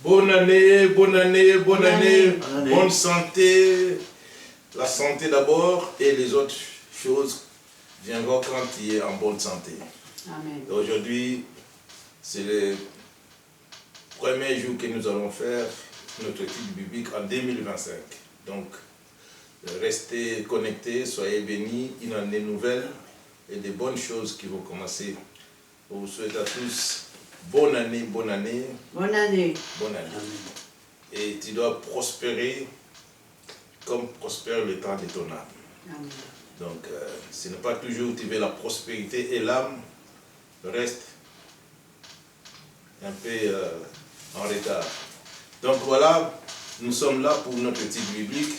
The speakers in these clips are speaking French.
Bonne année, bonne année, bonne année, bonne santé. La santé d'abord et les autres choses viendront quand il est en bonne santé. Amen. Aujourd'hui, c'est le premier jour que nous allons faire notre étude biblique en 2025. Donc, restez connectés, soyez bénis, une année nouvelle et des bonnes choses qui vont commencer. Je vous souhaite à tous bonne année, bonne année. Bonne année. Bonne année. Et tu dois prospérer comme prospère le temps de ton âme. Amen. Donc, ce n'est pas toujours tu veux la prospérité et l'âme reste un peu en retard. Donc voilà, nous sommes là pour notre étude biblique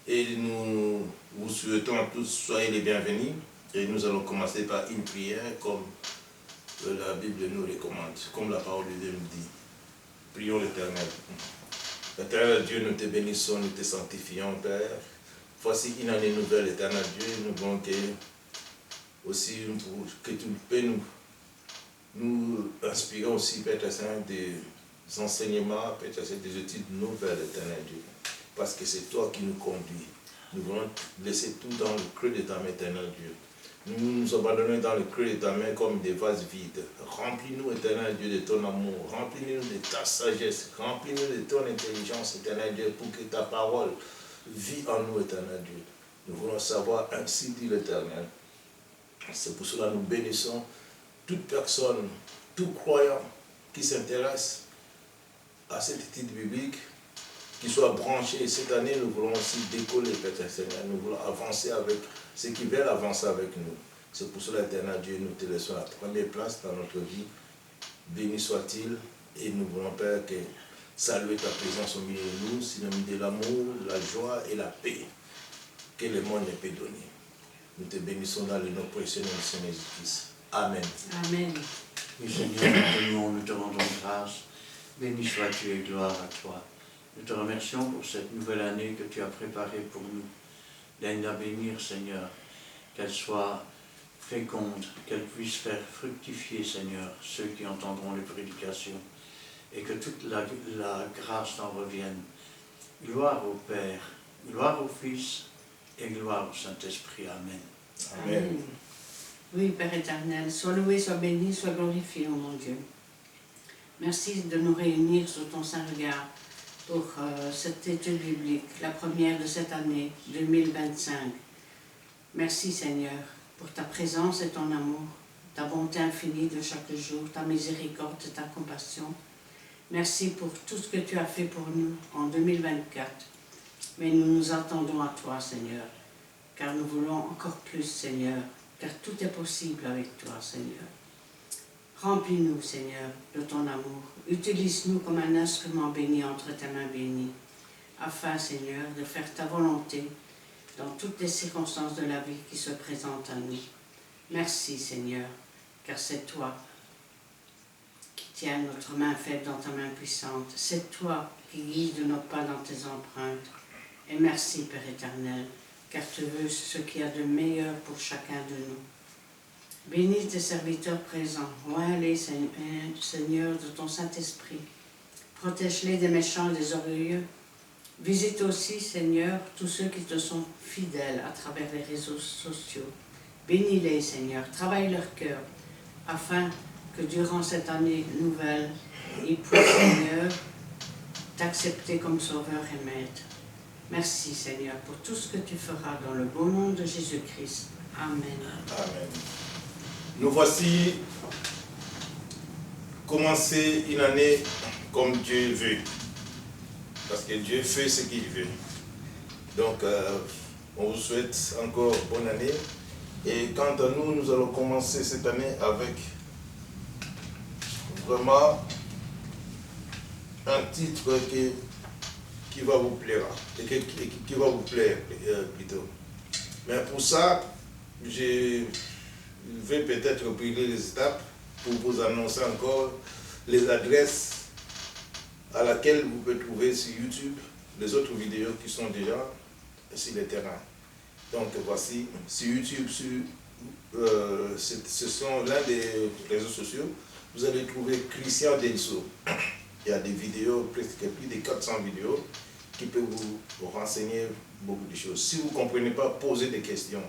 et nous vous souhaitons à tous, soyez les bienvenus. Et nous allons commencer par une prière comme la Bible nous recommande, comme la parole de Dieu nous dit. Prions l'Éternel. Éternel Dieu, nous te bénissons, nous te sanctifions, Père. Voici une année nouvelle, Éternel Dieu. Nous voulons que, aussi, que tu peux nous inspirer aussi, Père Saint, des enseignements, Père Saint, des études nouvelles, Éternel Dieu. Parce que c'est toi qui nous conduis. Nous voulons laisser tout dans le creux de ta main, Éternel Dieu. Nous nous abandonnons dans le creux de ta main comme des vases vides. Remplis-nous, Éternel Dieu, de ton amour. Remplis-nous de ta sagesse. Remplis-nous de ton intelligence, Éternel Dieu, pour que ta parole vit en nous, Éternel Dieu. Nous voulons savoir, ainsi dit l'Éternel. C'est pour cela que nous bénissons toute personne, tout croyant qui s'intéresse à cette étude biblique, qui soit branché. Et cette année, nous voulons aussi décoller, Père Seigneur. Nous voulons avancer avec ceux qui veulent avancer avec nous. C'est pour cela, Éternel Dieu, nous te laissons la première place dans notre vie. Béni soit-il. Et nous voulons, Père, que saluer ta présence au milieu de nous, synonyme de l'amour, la joie et la paix que le monde ne peut donner. Nous te bénissons dans le nom précieux de Seigneur Jésus-Christ. Amen. Amen. Oui, Seigneur, nous t'aimons, nous te rendons grâce. Béni sois-tu et gloire à toi. Nous te remercions pour cette nouvelle année que tu as préparée pour nous. Daigne à bénir, Seigneur, qu'elle soit féconde, qu'elle puisse faire fructifier, Seigneur, ceux qui entendront les prédications, et que toute la grâce t'en revienne. Gloire au Père, gloire au Fils, et gloire au Saint-Esprit. Amen. Amen. Oui, Père éternel, sois loué, sois béni, sois glorifié, ô mon Dieu. Merci de nous réunir sous ton saint regard pour cette étude biblique, la première de cette année 2025. Merci Seigneur pour ta présence et ton amour, ta bonté infinie de chaque jour, ta miséricorde et ta compassion. Merci pour tout ce que tu as fait pour nous en 2024. Mais nous nous attendons à toi Seigneur, car nous voulons encore plus Seigneur, car tout est possible avec toi Seigneur. Remplis-nous, Seigneur, de ton amour. Utilise-nous comme un instrument béni entre tes mains bénies, afin, Seigneur, de faire ta volonté dans toutes les circonstances de la vie qui se présentent à nous. Merci, Seigneur, car c'est toi qui tiens notre main faible dans ta main puissante. C'est toi qui guides nos pas dans tes empreintes. Et merci, Père éternel, car tu veux ce qu'il y a de meilleur pour chacun de nous. Bénis tes serviteurs présents, oins-les, Seigneur, de ton Saint-Esprit. Protège-les des méchants et des orgueilleux. Visite aussi, Seigneur, tous ceux qui te sont fidèles à travers les réseaux sociaux. Bénis-les, Seigneur, travaille leur cœur, afin que durant cette année nouvelle, ils puissent, Seigneur, t'accepter comme Sauveur et Maître. Merci, Seigneur, pour tout ce que tu feras dans le beau nom de Jésus-Christ. Amen. Amen. Nous voici commencer une année comme Dieu veut. Parce que Dieu fait ce qu'il veut. Donc, on vous souhaite encore bonne année. Et quant à nous, nous allons commencer cette année avec vraiment un titre qui va vous plaire. Qui va vous plaire plutôt. Mais pour ça, je vais peut-être brûler les étapes pour vous annoncer encore les adresses à laquelle vous pouvez trouver sur YouTube les autres vidéos qui sont déjà sur le terrain. Donc voici, sur YouTube, ce sont l'un des réseaux sociaux, vous allez trouver Christian Denso. Il y a des vidéos, presque plus de 400 vidéos, qui peuvent vous renseigner beaucoup de choses. Si vous ne comprenez pas, posez des questions.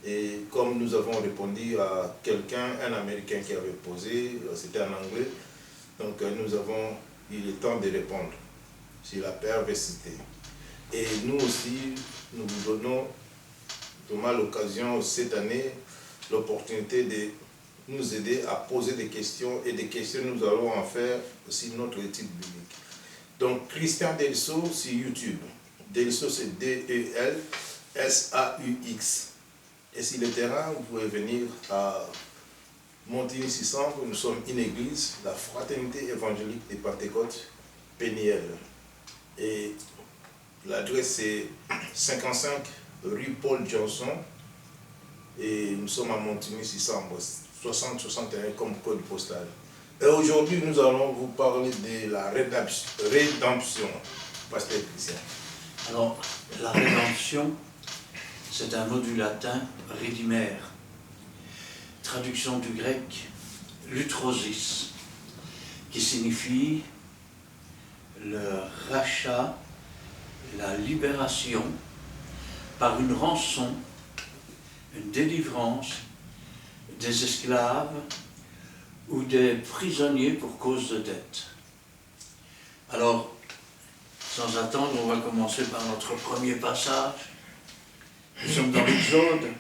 Et comme nous avons répondu à quelqu'un, un Américain qui avait posé, c'était en anglais, donc nous avons eu le temps de répondre sur la perversité. Et nous aussi, nous vous donnons vraiment l'occasion cette année, l'opportunité de nous aider à poser des questions, et des questions nous allons en faire aussi notre étude biblique. Donc Christian Delso sur YouTube. Delso c'est D-E-L-S-A-U-X. Et sur le terrain, vous pouvez venir à Montigny-Sissambre. Nous sommes une église, la Fraternité évangélique des Pentecôtes, Péniel. Et l'adresse est 55 rue Paul Johnson. Et nous sommes à Montigny-Sissambre, 60-61 comme code postal. Et aujourd'hui, nous allons vous parler de la rédemption, pasteur Christian. Alors, la rédemption, c'est un mot du latin redimer, traduction du grec lutrosis, qui signifie le rachat, la libération par une rançon, une délivrance des esclaves ou des prisonniers pour cause de dette. Alors, sans attendre, on va commencer par notre premier passage. Nous sommes dans l'Exode,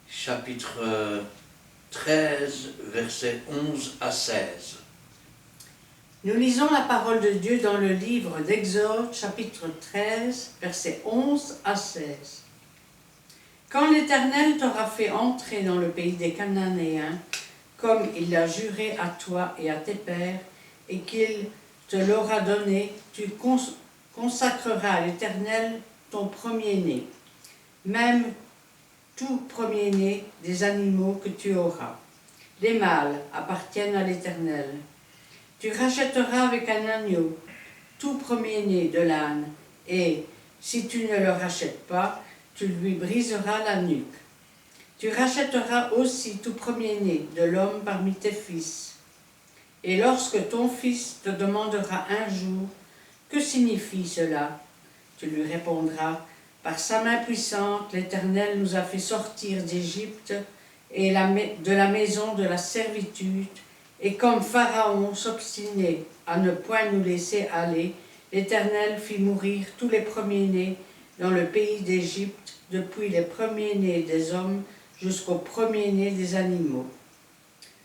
chapitre 13, versets 11 à 16. Nous lisons la parole de Dieu dans le livre d'Exode, chapitre 13, versets 11 à 16. Quand l'Éternel t'aura fait entrer dans le pays des Cananéens, comme il l'a juré à toi et à tes pères, et qu'il te l'aura donné, tu consacreras à l'Éternel ton premier-né, même tout premier-né des animaux que tu auras. Les mâles appartiennent à l'Éternel. Tu rachèteras avec un agneau tout premier-né de l'âne, et si tu ne le rachètes pas, tu lui briseras la nuque. Tu rachèteras aussi tout premier-né de l'homme parmi tes fils. Et lorsque ton fils te demandera un jour, que signifie cela? Tu lui répondras, par sa main puissante, l'Éternel nous a fait sortir d'Égypte et de la maison de la servitude, et comme Pharaon s'obstinait à ne point nous laisser aller, l'Éternel fit mourir tous les premiers-nés dans le pays d'Égypte, depuis les premiers-nés des hommes jusqu'aux premiers-nés des animaux.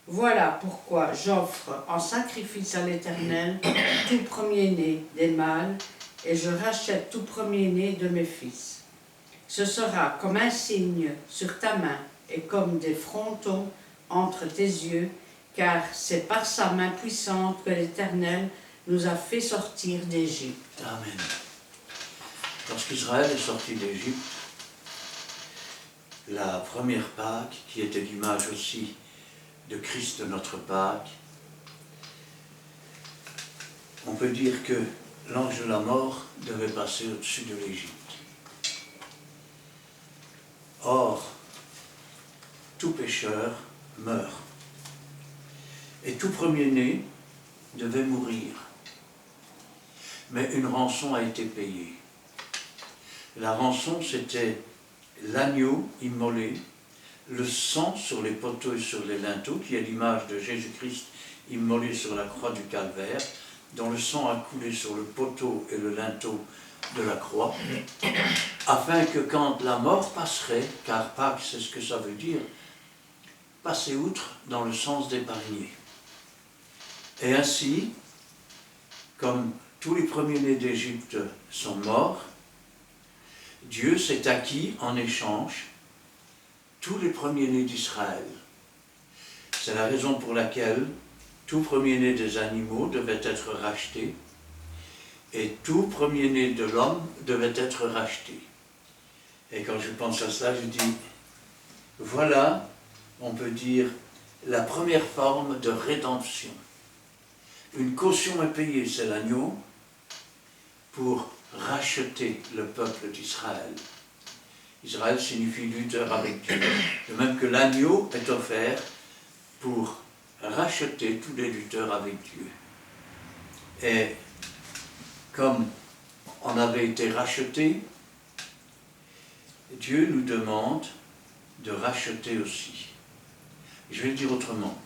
Voilà pourquoi j'offre en sacrifice à l'Éternel tout premier-né des mâles, et je rachète tout premier-né de mes fils. Ce sera comme un signe sur ta main et comme des frontons entre tes yeux, car c'est par sa main puissante que l'Éternel nous a fait sortir d'Égypte. Amen. Lorsqu'Israël est sorti d'Égypte, la première Pâque, qui était l'image aussi de Christ notre Pâque, on peut dire que l'ange de la mort devait passer au-dessus de l'Égypte. Or, tout pécheur meurt. Et tout premier-né devait mourir. Mais une rançon a été payée. La rançon, c'était l'agneau immolé, le sang sur les poteaux et sur les linteaux, qui est l'image de Jésus-Christ immolé sur la croix du Calvaire, dont le sang a coulé sur le poteau et le linteau de la croix, afin que quand la mort passerait, car Pâques c'est ce que ça veut dire, passer outre dans le sens d'épargner. Et ainsi, comme tous les premiers-nés d'Égypte sont morts, Dieu s'est acquis en échange tous les premiers-nés d'Israël. C'est la raison pour laquelle tout premier-né des animaux devait être racheté et tout premier-né de l'homme devait être racheté. Et quand je pense à cela, je dis, voilà, on peut dire, la première forme de rédemption. Une caution est payée, c'est l'agneau, pour racheter le peuple d'Israël. Israël signifie lutteur avec Dieu, de même que l'agneau est offert pour racheter tous les lutteurs avec Dieu. Et comme on avait été racheté, Dieu nous demande de racheter aussi. Je vais le dire autrement.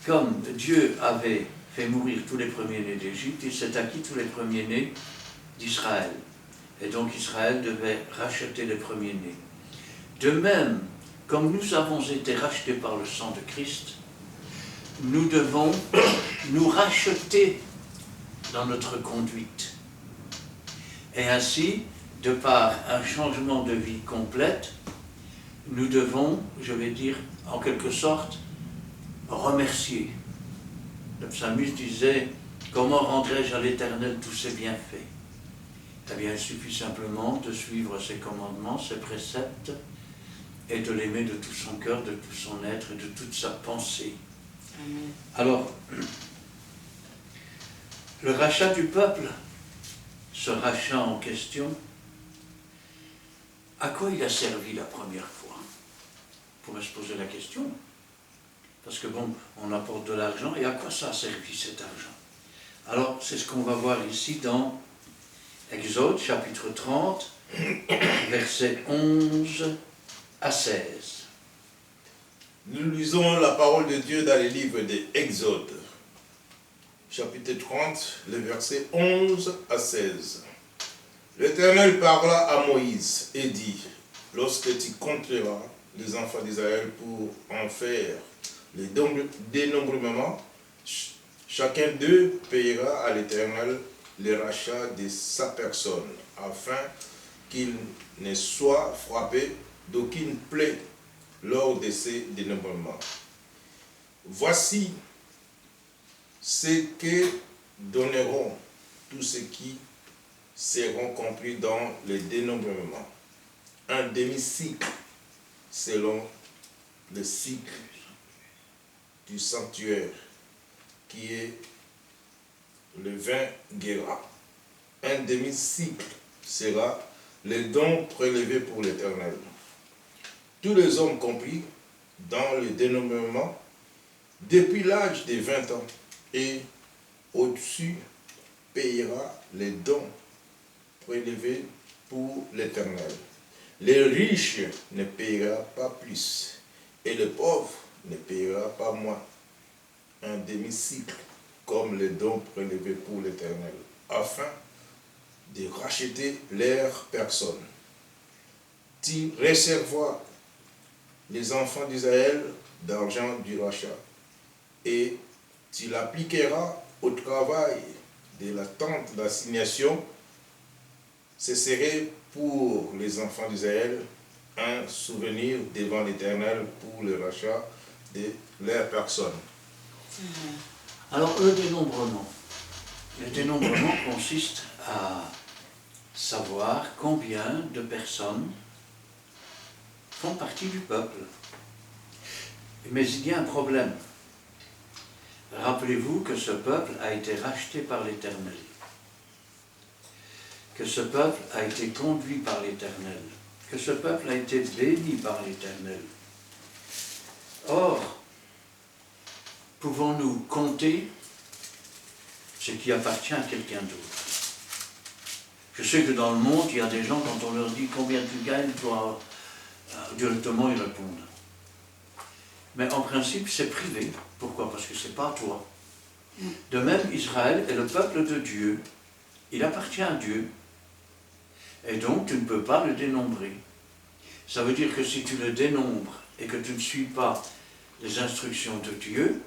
Comme Dieu avait fait mourir tous les premiers-nés d'Égypte, il s'est acquis tous les premiers-nés d'Israël. Et donc Israël devait racheter les premiers-nés. De même, comme nous avons été rachetés par le sang de Christ, nous devons nous racheter dans notre conduite. Et ainsi, de par un changement de vie complète, nous devons, je vais dire, en quelque sorte, remercier. Le psalmiste disait, « Comment rendrai-je à l'Éternel tous ses bienfaits ?» Eh bien, il suffit simplement de suivre ses commandements, ses préceptes, et de l'aimer de tout son cœur, de tout son être et de toute sa pensée. Amen. Alors, le rachat du peuple, ce rachat en question, à quoi il a servi la première fois? On pourrait se poser la question. Parce que bon, on apporte de l'argent, et à quoi ça a servi cet argent? Alors, c'est ce qu'on va voir ici dans Exode, chapitre 30, versets 11 à 16. Nous lisons la parole de Dieu dans le livre d'Exode, chapitre 30, les versets 11 à 16. L'Éternel parla à Moïse et dit, « Lorsque tu compteras les enfants d'Israël pour en faire le dénombrement, chacun d'eux payera à l'Éternel le rachat de sa personne, afin qu'il ne soit frappé d'aucune plaie lors de ces dénombrements. Voici ce que donneront tous ceux qui seront compris dans le dénombrement. Un demi-cycle selon le cycle du sanctuaire, qui est le 20 guéras. Un demi-cycle sera le don prélevé pour l'Éternel. Tous les hommes compris dans le dénombrement, depuis l'âge de 20 ans et au-dessus, payera les dons prélevés pour l'Éternel. Les riches ne payera pas plus, et le pauvre ne payera pas moins. Un demi-cycle, comme les dons prélevés pour l'Éternel, afin de racheter leur personne. Tu réserveras les enfants d'Israël d'argent du rachat, et tu l'appliqueras au travail de la tente d'assignation. Ce serait pour les enfants d'Israël un souvenir devant l'Éternel pour le rachat de leur personne. Alors, le dénombrement. Le dénombrement consiste à savoir combien de personnes font partie du peuple. Mais il y a un problème. Rappelez-vous que ce peuple a été racheté par l'Éternel, que ce peuple a été conduit par l'Éternel, que ce peuple a été béni par l'Éternel. Or, pouvons-nous compter ce qui appartient à quelqu'un d'autre? Je sais que dans le monde, il y a des gens, quand on leur dit combien tu gagnes, directement ils répondent. Mais en principe, c'est privé. Pourquoi? Parce que ce n'est pas à toi. De même, Israël est le peuple de Dieu. Il appartient à Dieu. Et donc, tu ne peux pas le dénombrer. Ça veut dire que si tu le dénombres et que tu ne suis pas les instructions de Dieu,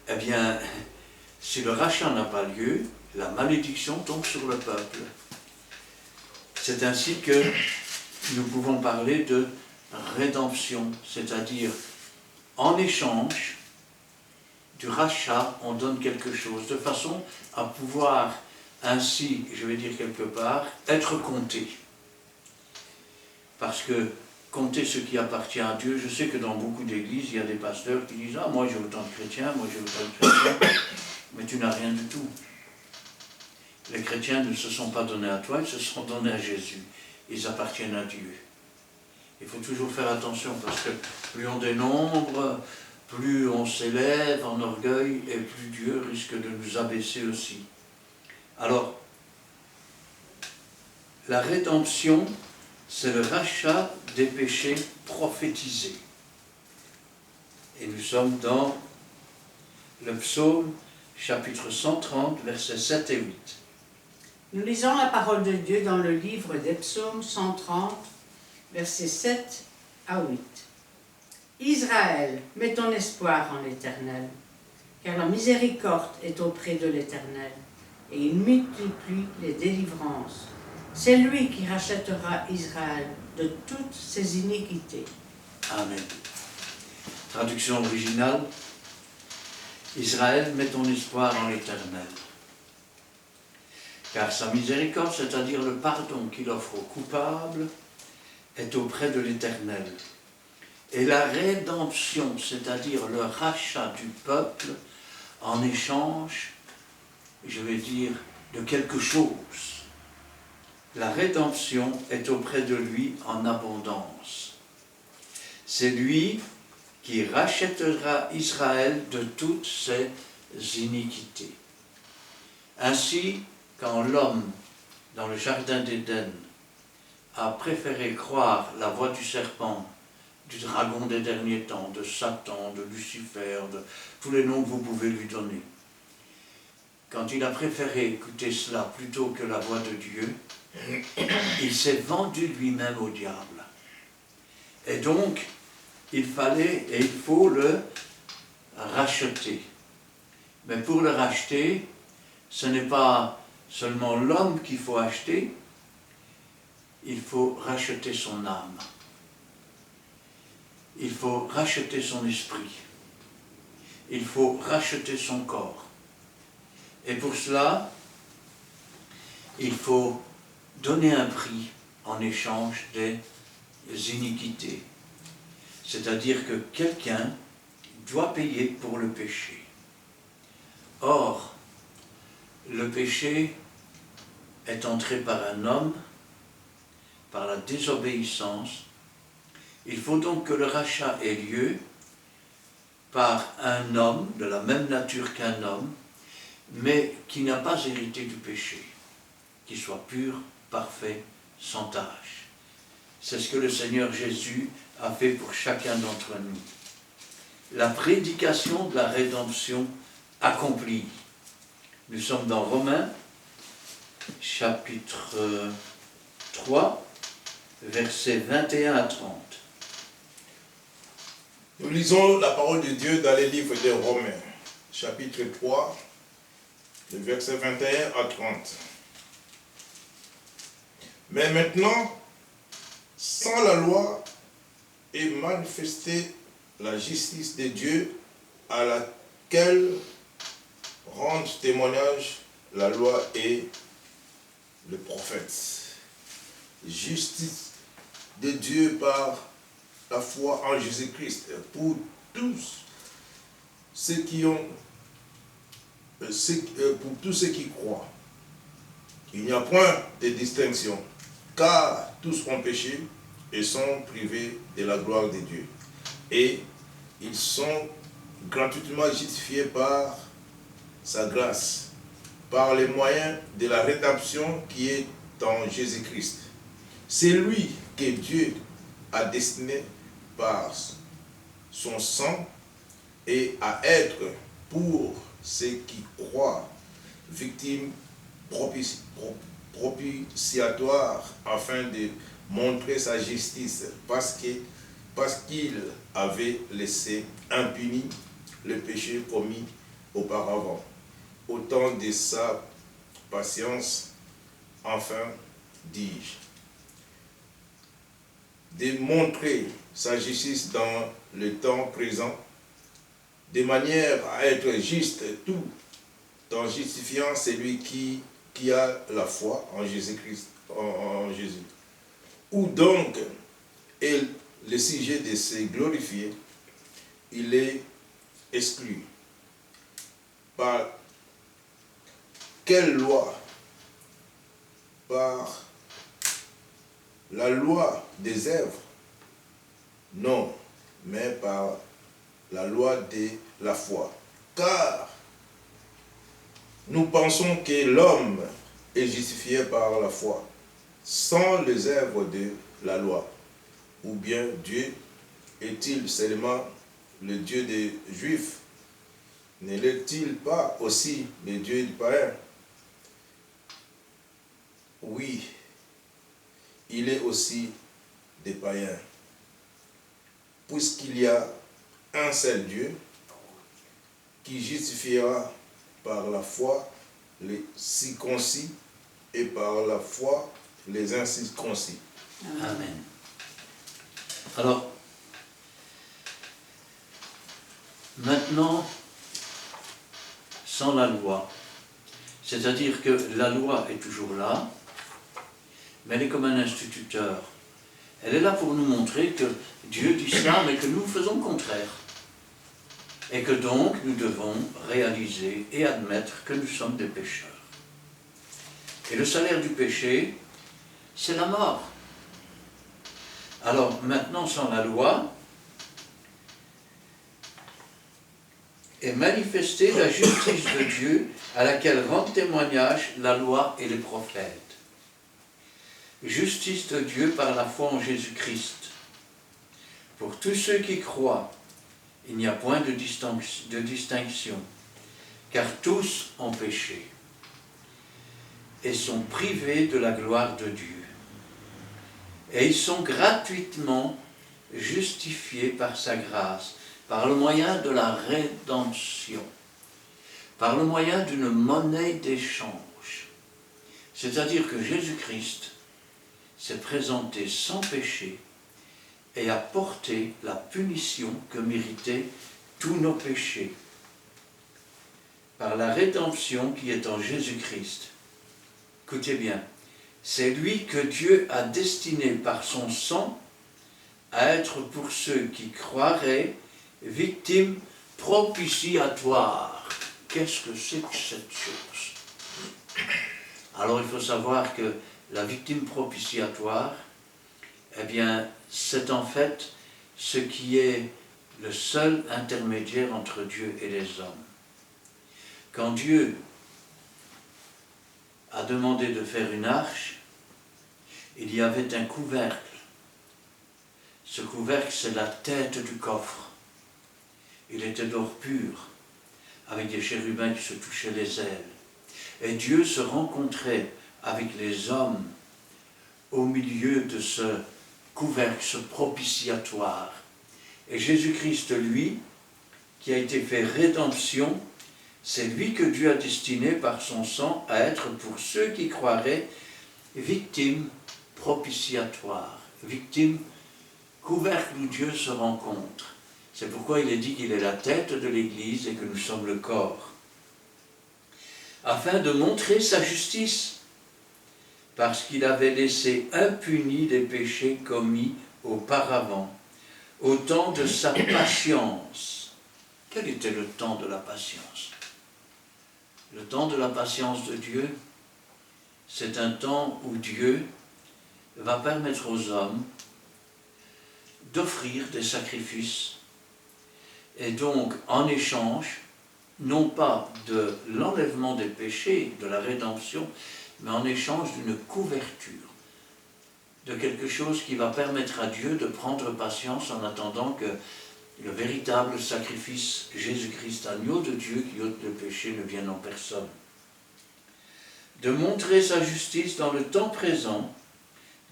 eh bien, si le rachat n'a pas lieu, la malédiction tombe sur le peuple. C'est ainsi que nous pouvons parler de rédemption, c'est-à-dire en échange du rachat, on donne quelque chose, de façon à pouvoir ainsi, je vais dire quelque part, être compté. Parce que compter ce qui appartient à Dieu, je sais que dans beaucoup d'églises, il y a des pasteurs qui disent « Ah, moi j'ai autant de chrétiens, moi j'ai autant de chrétiens », mais tu n'as rien du tout. Les chrétiens ne se sont pas donnés à toi, ils se sont donnés à Jésus. Ils appartiennent à Dieu. Il faut toujours faire attention parce que plus on dénombre, plus on s'élève en orgueil et plus Dieu risque de nous abaisser aussi. Alors, la rédemption, c'est le rachat des péchés prophétisés. Et nous sommes dans le psaume chapitre 130, versets 7 et 8. Nous lisons la parole de Dieu dans le livre des psaumes 130, versets 7 à 8. Israël, mets ton espoir en l'Éternel, car la miséricorde est auprès de l'Éternel, et il multiplie les délivrances. C'est lui qui rachètera Israël de toutes ses iniquités. Amen. Traduction originale. Israël, mets ton espoir en l'Éternel. Car sa miséricorde, c'est-à-dire le pardon qu'il offre aux coupables, est auprès de l'Éternel. Et la rédemption, c'est-à-dire le rachat du peuple, en échange, je vais dire, de quelque chose. La rédemption est auprès de lui en abondance. C'est lui qui rachètera Israël de toutes ses iniquités. Ainsi, quand l'homme, dans le jardin d'Éden, a préféré croire la voix du serpent, du dragon des derniers temps, de Satan, de Lucifer, de tous les noms que vous pouvez lui donner, quand il a préféré écouter cela plutôt que la voix de Dieu, il s'est vendu lui-même au diable. Et donc, il fallait et il faut le racheter. Mais pour le racheter, ce n'est pas seulement l'homme qu'il faut acheter, il faut racheter son âme. Il faut racheter son esprit. Il faut racheter son corps. Et pour cela, il faut donner un prix en échange des iniquités. C'est-à-dire que quelqu'un doit payer pour le péché. Or, le péché est entré par un homme, par la désobéissance. Il faut donc que le rachat ait lieu par un homme, de la même nature qu'un homme, mais qui n'a pas hérité du péché, qui soit pur, parfait, sans tache. C'est ce que le Seigneur Jésus a fait pour chacun d'entre nous. La prédication de la rédemption accomplie. Nous sommes dans Romains, chapitre 3, versets 21 à 30. Nous lisons la parole de Dieu dans les livres des Romains, chapitre 3, le verset 21 à 30. Mais maintenant, sans la loi est manifestée la justice de Dieu à laquelle rendent témoignage la loi et le prophète. Justice de Dieu par la foi en Jésus-Christ pour tous ceux qui ont, pour tous ceux qui croient. Il n'y a point de distinction, car tous ont péché et sont privés de la gloire de Dieu. Et ils sont gratuitement justifiés par sa grâce, par les moyens de la rédemption qui est en Jésus-Christ. C'est lui que Dieu a destiné par son sang et à être pour ceux qui croient victime propitiatoire afin de montrer sa justice parce qu'il avait laissé impuni le péché commis auparavant. Au temps de sa patience, enfin, dis-je, de montrer sa justice dans le temps présent, de manière à être juste tout en justifiant celui qui a la foi en Jésus-Christ, en Jésus. Où donc est le sujet de se glorifier, il est exclu. Par quelle loi? Par la loi des œuvres? Non, mais par la loi de la foi. Car nous pensons que l'homme est justifié par la foi, sans les œuvres de la loi. Ou bien Dieu est-il seulement le Dieu des Juifs? Ne l'est-il pas aussi le Dieu des païens? Oui, il est aussi des païens. Puisqu'il y a un seul Dieu qui justifiera par la foi les circoncis et par la foi les incirconcis. Amen. Alors, maintenant, sans la loi, c'est-à-dire que la loi est toujours là, mais elle est comme un instituteur. Elle est là pour nous montrer que Dieu dit cela, mais que nous faisons le contraire. Et que donc nous devons réaliser et admettre que nous sommes des pécheurs. Et le salaire du péché, c'est la mort. Alors maintenant, sans la loi, est manifestée la justice de Dieu à laquelle rendent témoignage la loi et les prophètes. Justice de Dieu par la foi en Jésus-Christ. Pour tous ceux qui croient, il n'y a point de distinction, car tous ont péché et sont privés de la gloire de Dieu. Et ils sont gratuitement justifiés par sa grâce, par le moyen de la rédemption, par le moyen d'une monnaie d'échange. C'est-à-dire que Jésus-Christ s'est présenté sans péché et a porté la punition que méritaient tous nos péchés. Par la rédemption qui est en Jésus-Christ. Écoutez bien, c'est lui que Dieu a destiné par son sang à être pour ceux qui croiraient victime propitiatoire. Qu'est-ce que c'est que cette chose? Alors il faut savoir que la victime propitiatoire, eh bien, c'est en fait ce qui est le seul intermédiaire entre Dieu et les hommes. Quand Dieu a demandé de faire une arche, il y avait un couvercle. Ce couvercle, c'est la tête du coffre. Il était d'or pur, avec des chérubins qui se touchaient les ailes. Et Dieu se rencontrait avec les hommes au milieu de ce couvercle, ce propitiatoire. Et Jésus-Christ, lui, qui a été fait rédemption, c'est lui que Dieu a destiné par son sang à être pour ceux qui croiraient victime propitiatoire, victime couvercle où Dieu se rencontre. C'est pourquoi il est dit qu'il est la tête de l'Église et que nous sommes le corps. Afin de montrer sa justice, parce qu'il avait laissé impunis les péchés commis auparavant, au temps de sa patience. Quel était le temps de la patience? Le temps de la patience de Dieu, c'est un temps où Dieu va permettre aux hommes d'offrir des sacrifices et donc en échange, non pas de l'enlèvement des péchés, de la rédemption, mais en échange d'une couverture, de quelque chose qui va permettre à Dieu de prendre patience en attendant que le véritable sacrifice Jésus-Christ, agneau de Dieu qui ôte le péché, ne vienne en personne. De montrer sa justice dans le temps présent,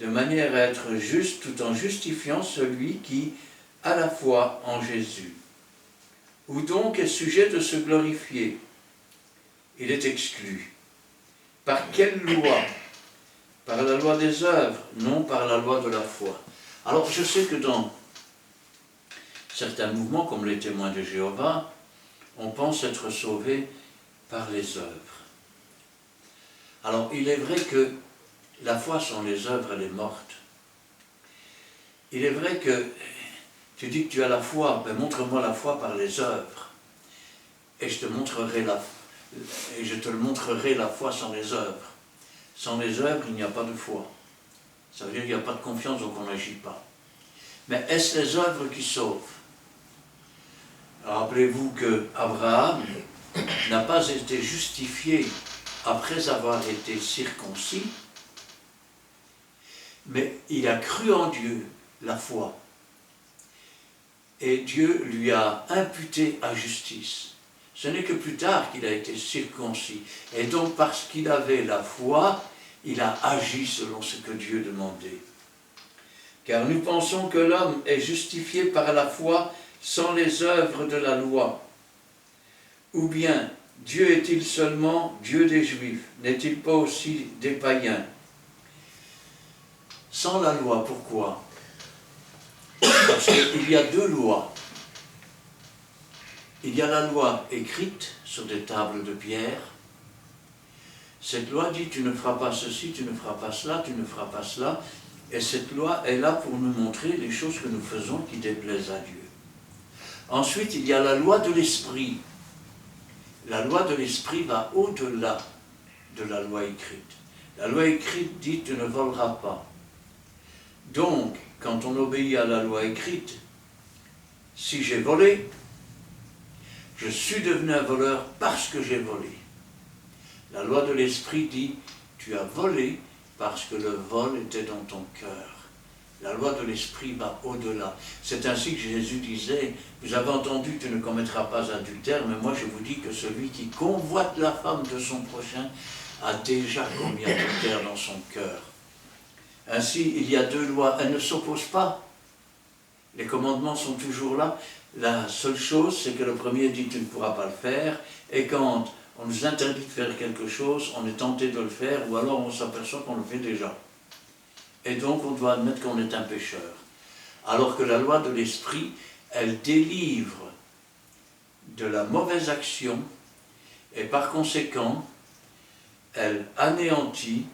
de manière à être juste tout en justifiant celui qui a la foi en Jésus. Où donc est sujet de se glorifier? Il est exclu. Par quelle loi? Par la loi des œuvres, non par la loi de la foi. Alors je sais que dans certains mouvements, comme les témoins de Jéhovah, on pense être sauvé par les œuvres. Alors il est vrai que la foi sans les œuvres, elle est morte. Il est vrai que tu dis que tu as la foi, ben montre-moi la foi par les œuvres. Et je te montrerai la foi sans les œuvres. Sans les œuvres, il n'y a pas de foi. Ça veut dire qu'il n'y a pas de confiance, donc on n'agit pas. Mais est-ce les œuvres qui sauvent? Rappelez-vous que Abraham n'a pas été justifié après avoir été circoncis, mais il a cru en Dieu, la foi. Et Dieu lui a imputé à justice. Ce n'est que plus tard qu'il a été circoncis. Et donc, parce qu'il avait la foi, il a agi selon ce que Dieu demandait. Car nous pensons que l'homme est justifié par la foi sans les œuvres de la loi. Ou bien, Dieu est-il seulement Dieu des Juifs? N'est-il pas aussi des païens? Sans la loi, pourquoi? Parce qu'il y a deux lois. Il y a la loi écrite sur des tables de pierre. Cette loi dit tu ne feras pas ceci, tu ne feras pas cela, tu ne feras pas cela. Et cette loi est là pour nous montrer les choses que nous faisons qui déplaisent à Dieu. Ensuite, il y a la loi de l'esprit. La loi de l'esprit va au-delà de la loi écrite. La loi écrite dit tu ne voleras pas. Donc, quand on obéit à la loi écrite, si j'ai volé, je suis devenu un voleur parce que j'ai volé. La loi de l'esprit dit, tu as volé parce que le vol était dans ton cœur. La loi de l'esprit va au-delà. C'est ainsi que Jésus disait, vous avez entendu, tu ne commettras pas adultère, mais moi je vous dis que celui qui convoite la femme de son prochain a déjà commis adultère dans son cœur. Ainsi, il y a deux lois, elles ne s'opposent pas. Les commandements sont toujours là. La seule chose, c'est que le premier dit tu ne pourras pas le faire, et quand on nous interdit de faire quelque chose, on est tenté de le faire, ou alors on s'aperçoit qu'on le fait déjà. Et donc on doit admettre qu'on est un pécheur. Alors que la loi de l'esprit, elle délivre de la mauvaise action, et par conséquent, elle anéantit,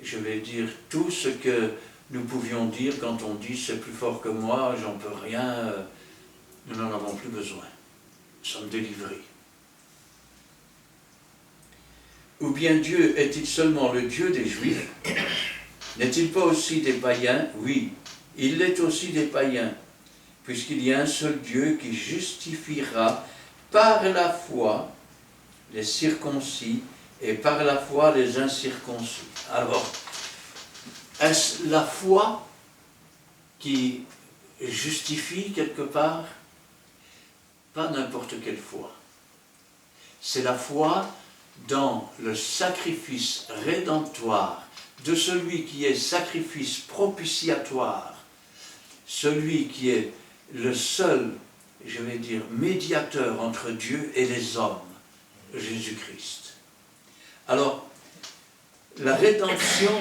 je vais dire, tout ce que nous pouvions dire quand on dit c'est plus fort que moi, j'en peux rien, nous n'en avons plus besoin. Nous sommes délivrés. Ou bien Dieu est-il seulement le Dieu des Juifs? N'est-il pas aussi des païens? Oui, il l'est aussi des païens, puisqu'il y a un seul Dieu qui justifiera par la foi les circoncis et par la foi les incirconcis. Alors, est-ce la foi qui justifie quelque part? Pas n'importe quelle foi. C'est la foi dans le sacrifice rédemptoire de celui qui est sacrifice propitiatoire, celui qui est le seul, je vais dire, médiateur entre Dieu et les hommes, Jésus-Christ. Alors, la rédemption,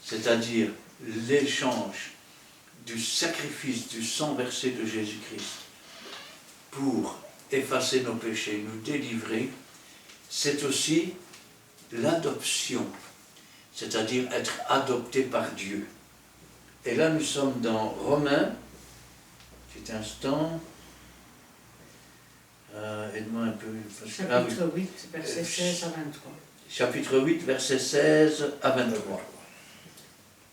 c'est-à-dire l'échange du sacrifice du sang versé de Jésus-Christ pour effacer nos péchés, nous délivrer, c'est aussi l'adoption, c'est-à-dire être adopté par Dieu. Et là, nous sommes dans Romains, petit instant, aide-moi un peu. Chapitre 8, verset 16 à 23. Chapitre 8, verset 16 à 23.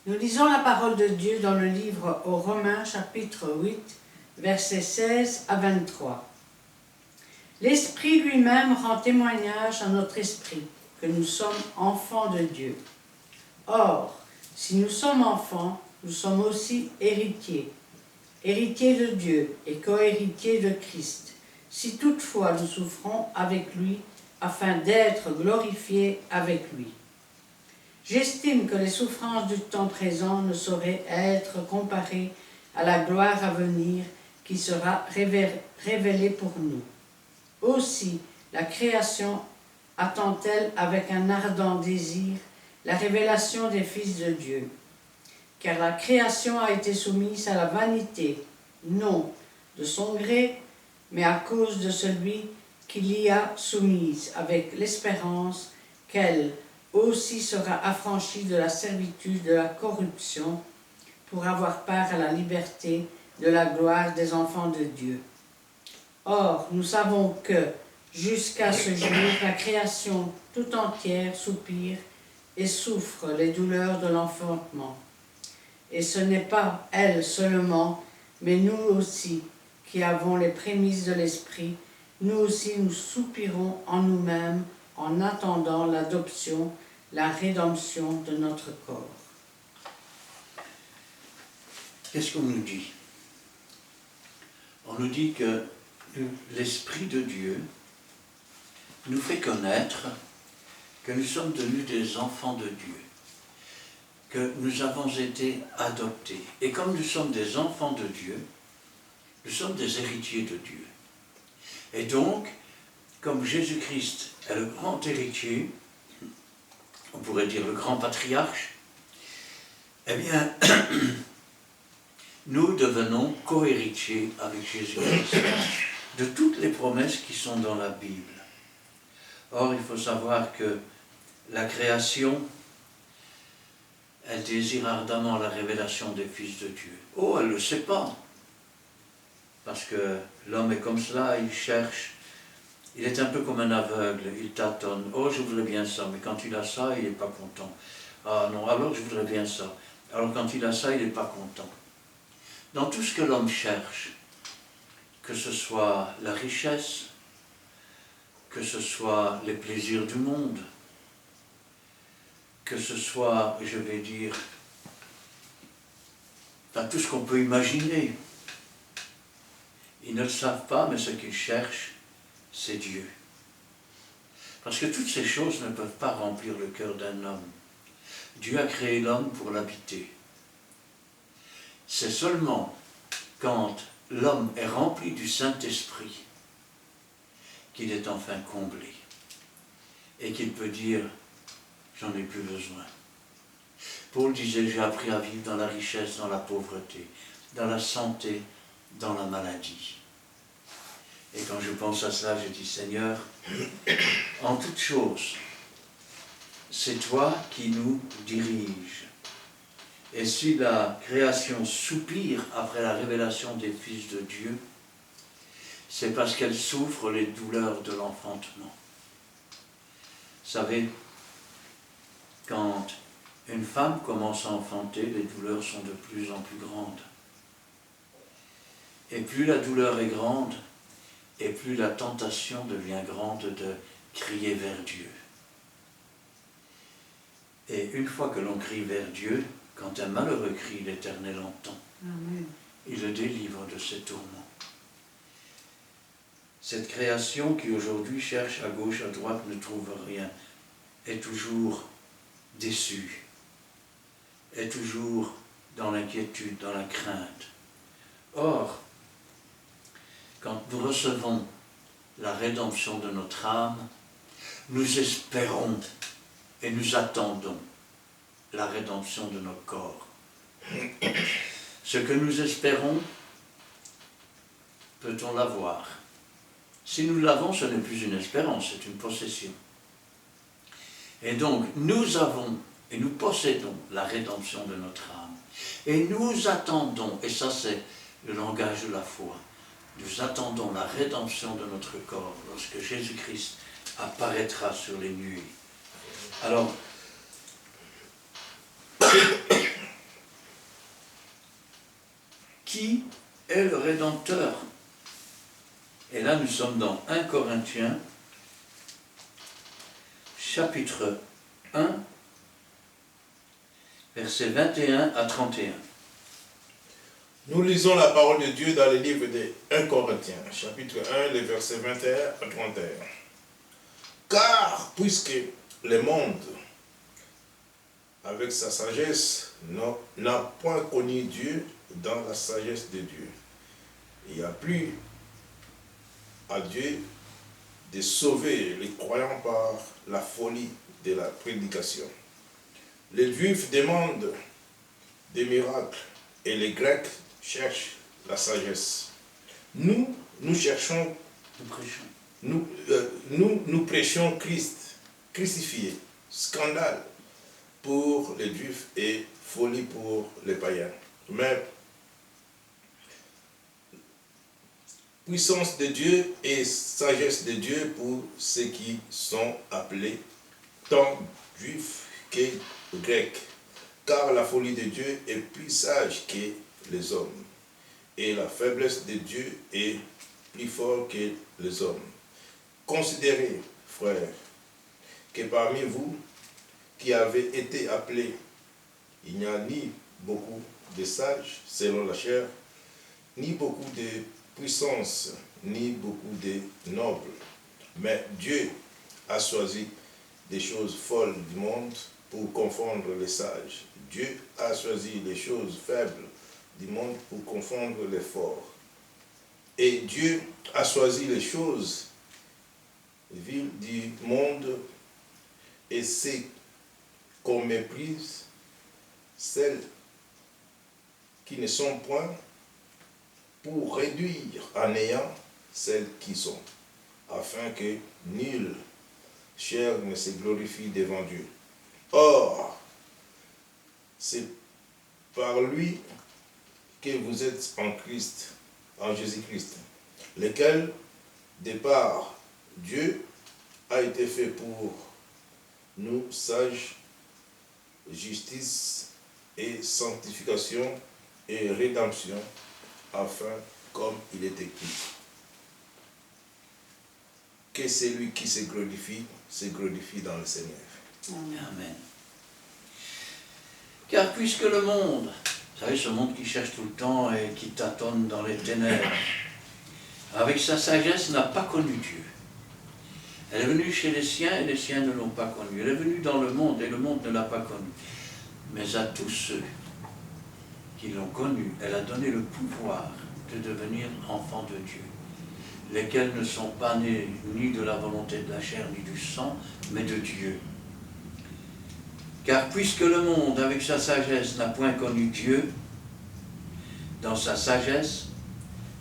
Nous lisons la parole de Dieu dans le livre aux Romains, chapitre 8, versets 16 à 23. L'Esprit lui-même rend témoignage à notre esprit que nous sommes enfants de Dieu. Or, si nous sommes enfants, nous sommes aussi héritiers, héritiers de Dieu et co-héritiers de Christ, si toutefois nous souffrons avec lui, afin d'être glorifiés avec lui. J'estime que les souffrances du temps présent ne sauraient être comparées à la gloire à venir qui sera révélée pour nous. Aussi, la création attend-elle avec un ardent désir la révélation des fils de Dieu. Car la création a été soumise à la vanité, non de son gré, mais à cause de celui qui l'y a soumise, avec l'espérance qu'elle aussi sera affranchie de la servitude de la corruption, pour avoir part à la liberté de la gloire des enfants de Dieu. Or, nous savons que, jusqu'à ce jour, la création tout entière soupire et souffre les douleurs de l'enfantement. Et ce n'est pas elle seulement, mais nous aussi, qui avons les prémices de l'Esprit, nous aussi nous soupirons en nous-mêmes en attendant l'adoption, la rédemption de notre corps. Qu'est-ce qu'on nous dit? On nous dit que l'Esprit de Dieu nous fait connaître que nous sommes devenus des enfants de Dieu, que nous avons été adoptés. Et comme nous sommes des enfants de Dieu, nous sommes des héritiers de Dieu. Et donc, comme Jésus-Christ est le grand héritier, on pourrait dire le grand patriarche, eh bien, nous devenons co-héritiers avec Jésus-Christ de toutes les promesses qui sont dans la Bible. Or, il faut savoir que la création, elle désire ardemment la révélation des fils de Dieu. Oh, elle ne le sait pas. Parce que l'homme est comme cela, il cherche. Il est un peu comme un aveugle, il tâtonne. Oh, je voudrais bien ça, mais quand il a ça, il n'est pas content. Ah non, alors je voudrais bien ça. Alors quand il a ça, il n'est pas content. Dans tout ce que l'homme cherche, que ce soit la richesse, que ce soit les plaisirs du monde, que ce soit, je vais dire, enfin, tout ce qu'on peut imaginer, ils ne le savent pas, mais ce qu'ils cherchent, c'est Dieu. Parce que toutes ces choses ne peuvent pas remplir le cœur d'un homme. Dieu a créé l'homme pour l'habiter. C'est seulement quand l'homme est rempli du Saint-Esprit qu'il est enfin comblé et qu'il peut dire « j'en ai plus besoin ». Paul disait « j'ai appris à vivre dans la richesse, dans la pauvreté, dans la santé, dans la maladie ». Et quand je pense à cela, je dis « Seigneur, en toutes choses, c'est toi qui nous diriges. » Et si la création soupire après la révélation des fils de Dieu, c'est parce qu'elle souffre les douleurs de l'enfantement. Vous savez, quand une femme commence à enfanter, les douleurs sont de plus en plus grandes. Et plus la douleur est grande, et plus la tentation devient grande de crier vers Dieu. Et une fois que l'on crie vers Dieu, quand un malheureux crie, l'Éternel entend. Amen. Il le délivre de ses tourments. Cette création qui aujourd'hui cherche à gauche, à droite, ne trouve rien, est toujours déçue, est toujours dans l'inquiétude, dans la crainte. Or, quand nous recevons la rédemption de notre âme, nous espérons et nous attendons la rédemption de nos corps. Ce que nous espérons, peut-on l'avoir? Si nous l'avons, ce n'est plus une espérance, c'est une possession. Et donc, nous avons et nous possédons la rédemption de notre âme. Et nous attendons, et ça c'est le langage de la foi, nous attendons la rédemption de notre corps lorsque Jésus-Christ apparaîtra sur les nuées. Alors, qui est le Rédempteur? Et là, nous sommes dans 1 Corinthiens, chapitre 1, versets 21 à 31. Nous lisons la parole de Dieu dans le livre de 1 Corinthiens, chapitre 1, les versets 21 à 31. Car, puisque le monde, avec sa sagesse, n'a point connu Dieu dans la sagesse de Dieu, il n'y a plus à Dieu de sauver les croyants par la folie de la prédication. Les Juifs demandent des miracles et les Grecs cherchent la sagesse. Nous cherchons, nous prêchons Christ crucifié, scandale pour les Juifs et folie pour les païens. Mais puissance de Dieu et sagesse de Dieu pour ceux qui sont appelés, tant juifs que grecs, car la folie de Dieu est plus sage que les hommes, et la faiblesse de Dieu est plus forte que les hommes. Considérez, frères, que parmi vous qui avez été appelés, il n'y a ni beaucoup de sages selon la chair, ni beaucoup de puissance, ni beaucoup de nobles. Mais Dieu a choisi des choses folles du monde pour confondre les sages. Dieu a choisi les choses faibles du monde pour confondre les forts. Et Dieu a choisi les choses viles du monde et c'est qu'on méprise celles qui ne sont point pour réduire à néant celles qui sont, afin que nulle chair ne se glorifie devant Dieu. Or, c'est par lui que vous êtes en Christ, en Jésus-Christ, lequel, de par Dieu, a été fait pour nous sage, justice et sanctification et rédemption, afin, comme il est écrit, que celui qui se glorifie dans le Seigneur. Amen. Car puisque le monde, vous savez, ce monde qui cherche tout le temps et qui tâtonne dans les ténèbres, avec sa sagesse n'a pas connu Dieu. Elle est venue chez les siens et les siens ne l'ont pas connue. Elle est venue dans le monde et le monde ne l'a pas connue. Mais à tous ceux qui l'ont connue, elle a donné le pouvoir de devenir enfants de Dieu, lesquels ne sont pas nés ni de la volonté de la chair ni du sang, mais de Dieu. Car puisque le monde, avec sa sagesse, n'a point connu Dieu, dans sa sagesse,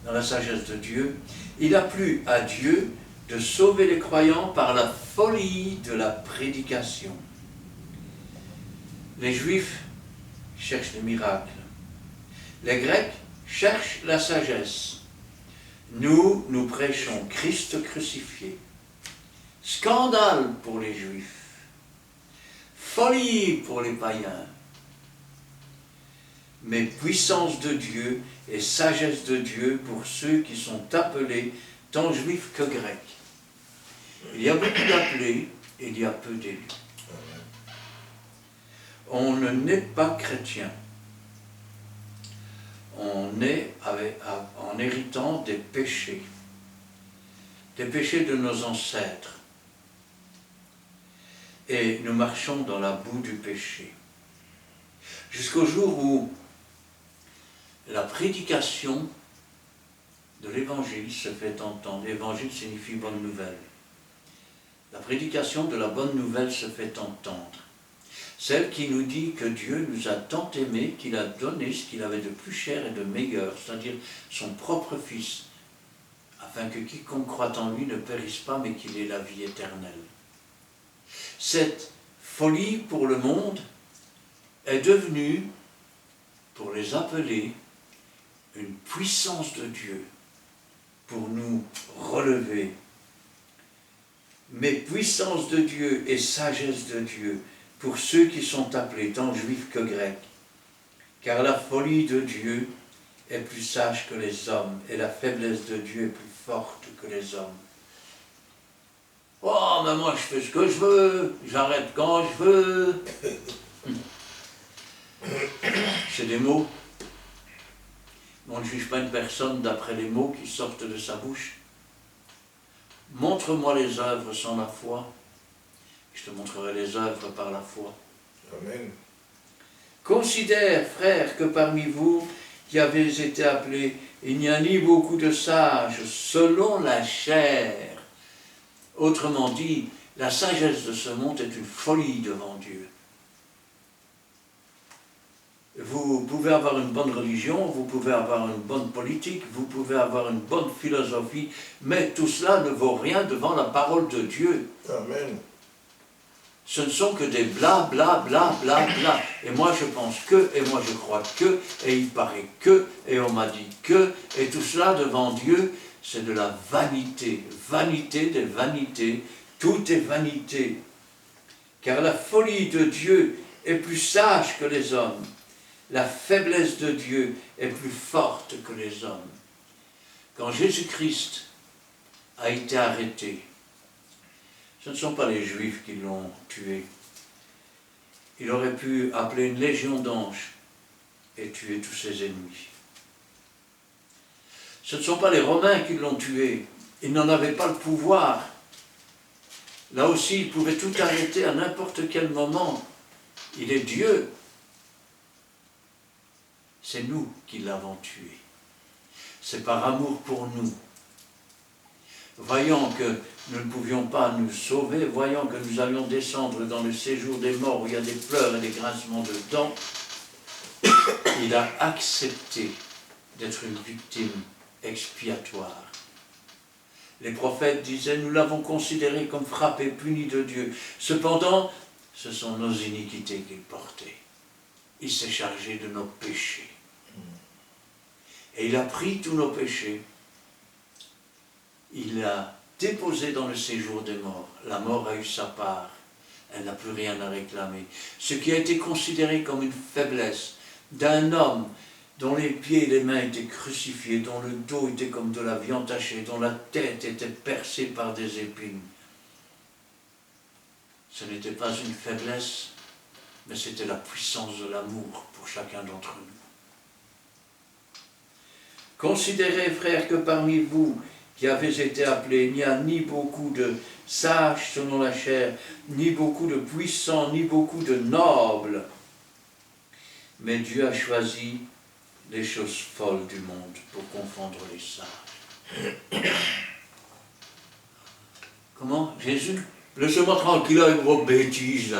dans la sagesse de Dieu, il a plu à Dieu de sauver les croyants par la folie de la prédication. Les Juifs cherchent les miracles. Les Grecs cherchent la sagesse. Nous, nous prêchons Christ crucifié. Scandale pour les Juifs. Folie pour les païens. Mais puissance de Dieu et sagesse de Dieu pour ceux qui sont appelés tant juifs que grecs. Il y a beaucoup d'appelés et il y a peu d'élus. On ne naît pas chrétien. On naît en héritant des péchés de nos ancêtres. Et nous marchons dans la boue du péché. Jusqu'au jour où la prédication de l'évangile se fait entendre. L'évangile signifie bonne nouvelle. La prédication de la bonne nouvelle se fait entendre. Celle qui nous dit que Dieu nous a tant aimés qu'il a donné ce qu'il avait de plus cher et de meilleur, c'est-à-dire son propre Fils, afin que quiconque croit en lui ne périsse pas, mais qu'il ait la vie éternelle. Cette folie pour le monde est devenue, pour les appeler, une puissance de Dieu pour nous relever. Mais puissance de Dieu et sagesse de Dieu pour ceux qui sont appelés tant juifs que grecs. Car la folie de Dieu est plus sage que les hommes et la faiblesse de Dieu est plus forte que les hommes. Oh, mais moi je fais ce que je veux, j'arrête quand je veux. C'est des mots. On ne juge pas une personne d'après les mots qui sortent de sa bouche. Montre-moi les œuvres sans la foi, je te montrerai les œuvres par la foi. Amen. Considère, frères, que parmi vous qui avez été appelés, il n'y a ni beaucoup de sages selon la chair. Autrement dit, la sagesse de ce monde est une folie devant Dieu. Vous pouvez avoir une bonne religion, vous pouvez avoir une bonne politique, vous pouvez avoir une bonne philosophie, mais tout cela ne vaut rien devant la parole de Dieu. Amen. Ce ne sont que des bla bla bla bla bla. Et moi je pense que, et moi je crois que, et il paraît que, et on m'a dit que, et tout cela devant Dieu, c'est de la vanité. Vanité des vanités, tout est vanité. Car la folie de Dieu est plus sage que les hommes. la faiblesse de Dieu est plus forte que les hommes. Quand Jésus-Christ a été arrêté, ce ne sont pas les Juifs qui l'ont tué. Il aurait pu appeler une légion d'anges et tuer tous ses ennemis. Ce ne sont pas les Romains qui l'ont tué. Ils n'en avaient pas le pouvoir. Là aussi, il pouvait tout arrêter à n'importe quel moment. Il est Dieu. C'est nous qui l'avons tué. C'est par amour pour nous. Voyant que nous ne pouvions pas nous sauver, voyant que nous allions descendre dans le séjour des morts où il y a des pleurs et des grincements de dents, il a accepté d'être une victime expiatoire. Les prophètes disaient, nous l'avons considéré comme frappé, puni de Dieu. Cependant, ce sont nos iniquités qu'il portait. Il s'est chargé de nos péchés. Et il a pris tous nos péchés. Il l'a déposé dans le séjour des morts. La mort a eu sa part. Elle n'a plus rien à réclamer. Ce qui a été considéré comme une faiblesse d'un homme dont les pieds et les mains étaient crucifiés, dont le dos était comme de la viande hachée, dont la tête était percée par des épines. Ce n'était pas une faiblesse, mais c'était la puissance de l'amour pour chacun d'entre nous. Considérez, frères, que parmi vous qui avez été appelés, il n'y a ni beaucoup de sages selon la chair, ni beaucoup de puissants, ni beaucoup de nobles, mais Dieu a choisi les choses folles du monde pour confondre les sages. Comment? Jésus, laissez-moi tranquille avec vos bêtises.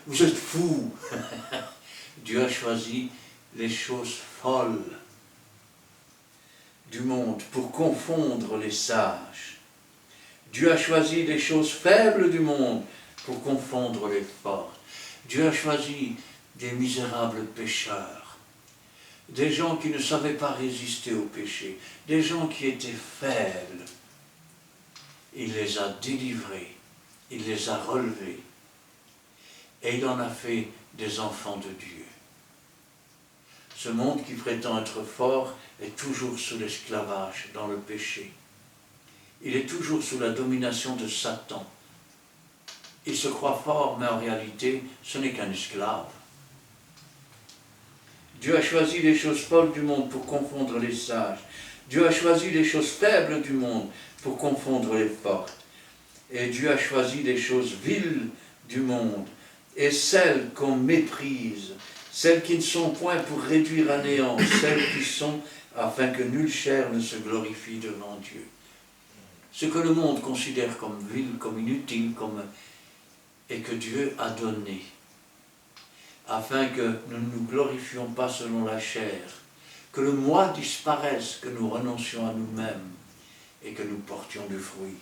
Vous êtes fous. Dieu a choisi les choses folles du monde pour confondre les sages. Dieu a choisi les choses faibles du monde pour confondre les forts. Dieu a choisi des misérables pécheurs, des gens qui ne savaient pas résister au péché, des gens qui étaient faibles. Il les a délivrés, il les a relevés, et il en a fait des enfants de Dieu. Ce monde qui prétend être fort est toujours sous l'esclavage, dans le péché. Il est toujours sous la domination de Satan. Il se croit fort, mais en réalité, ce n'est qu'un esclave. Dieu a choisi les choses folles du monde pour confondre les sages. Dieu a choisi les choses faibles du monde pour confondre les fortes. Et Dieu a choisi les choses viles du monde et celles qu'on méprise, celles qui ne sont point pour réduire à néant, celles qui sont afin que nulle chair ne se glorifie devant Dieu. Ce que le monde considère comme vil, comme inutile, et que Dieu a donné, afin que nous ne nous glorifions pas selon la chair, que le moi disparaisse, que nous renoncions à nous-mêmes et que nous portions du fruit.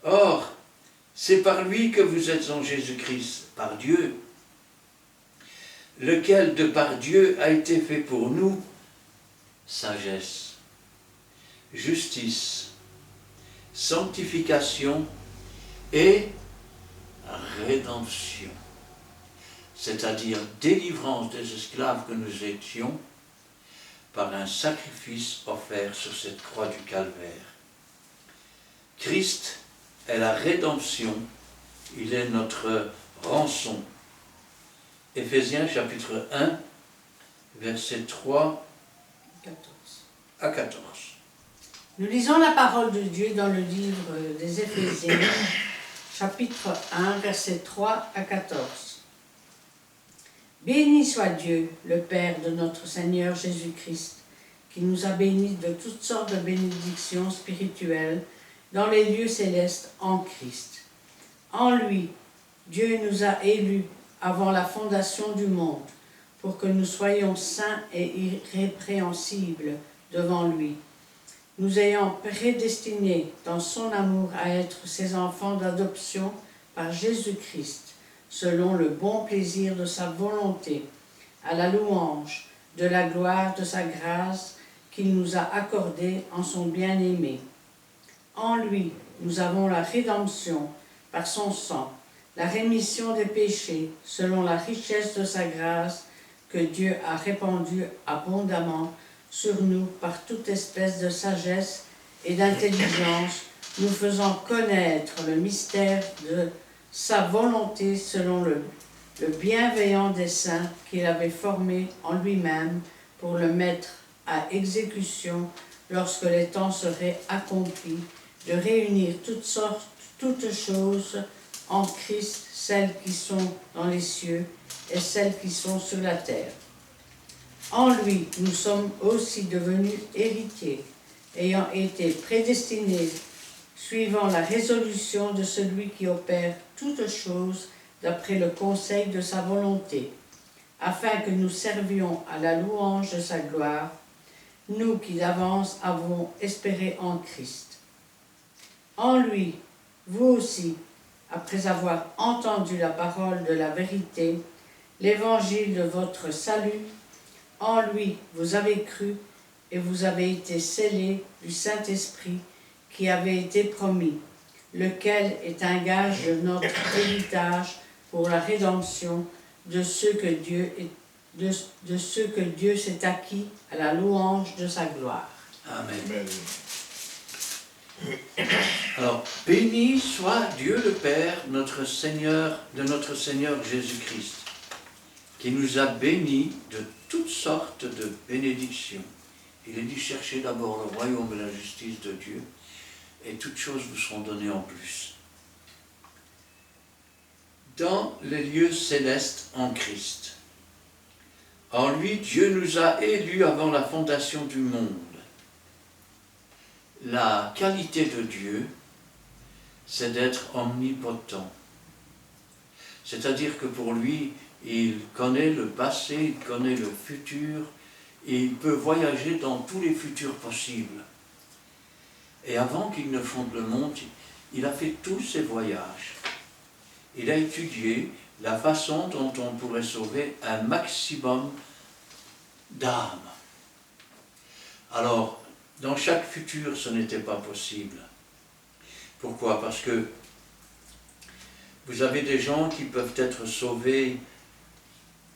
Or, c'est par lui que vous êtes en Jésus-Christ, par Dieu, lequel de par Dieu a été fait pour nous sagesse, justice, sanctification et rédemption, c'est-à-dire délivrance des esclaves que nous étions par un sacrifice offert sur cette croix du calvaire. Christ est la rédemption, il est notre rançon. Éphésiens chapitre 1, versets 3 à 14. Nous lisons la parole de Dieu dans le livre des Éphésiens, chapitre 1, versets 3 à 14. Béni soit Dieu, le Père de notre Seigneur Jésus-Christ, qui nous a bénis de toutes sortes de bénédictions spirituelles dans les lieux célestes en Christ. En lui, Dieu nous a élus avant la fondation du monde, pour que nous soyons saints et irrépréhensibles devant lui, nous ayant prédestinés dans son amour à être ses enfants d'adoption par Jésus-Christ, selon le bon plaisir de sa volonté, à la louange de la gloire de sa grâce qu'il nous a accordée en son bien-aimé. En lui, nous avons la rédemption par son sang, la rémission des péchés, selon la richesse de sa grâce que Dieu a répandue abondamment sur nous par toute espèce de sagesse et d'intelligence, nous faisant connaître le mystère de sa volonté selon le bienveillant dessein qu'il avait formé en lui-même pour le mettre à exécution lorsque les temps seraient accomplis, de réunir toutes choses en Christ, celles qui sont dans les cieux et celles qui sont sur la terre. En lui, nous sommes aussi devenus héritiers, ayant été prédestinés, suivant la résolution de celui qui opère toutes choses d'après le conseil de sa volonté, afin que nous servions à la louange de sa gloire, nous qui d'avance avons espéré en Christ. En lui, vous aussi, après avoir entendu la parole de la vérité, l'évangile de votre salut, en lui vous avez cru et vous avez été scellés du Saint-Esprit qui avait été promis, lequel est un gage de notre héritage pour la rédemption de ceux que Dieu s'est acquis à la louange de sa gloire. Amen. Amen. Alors, béni soit Dieu le Père, notre Seigneur, de notre Seigneur Jésus-Christ, qui nous a bénis de toutes sortes de bénédictions. Il est dit, cherchez d'abord le royaume et la justice de Dieu, et toutes choses vous seront données en plus. Dans les lieux célestes en Christ. En lui, Dieu nous a élus avant la fondation du monde. La qualité de Dieu, c'est d'être omnipotent. C'est-à-dire que pour lui, il connaît le passé, il connaît le futur, et il peut voyager dans tous les futurs possibles. Et avant qu'il ne fonde le monde, il a fait tous ces voyages. Il a étudié la façon dont on pourrait sauver un maximum d'âmes. Alors, dans chaque futur, ce n'était pas possible. Pourquoi? Parce que vous avez des gens qui peuvent être sauvés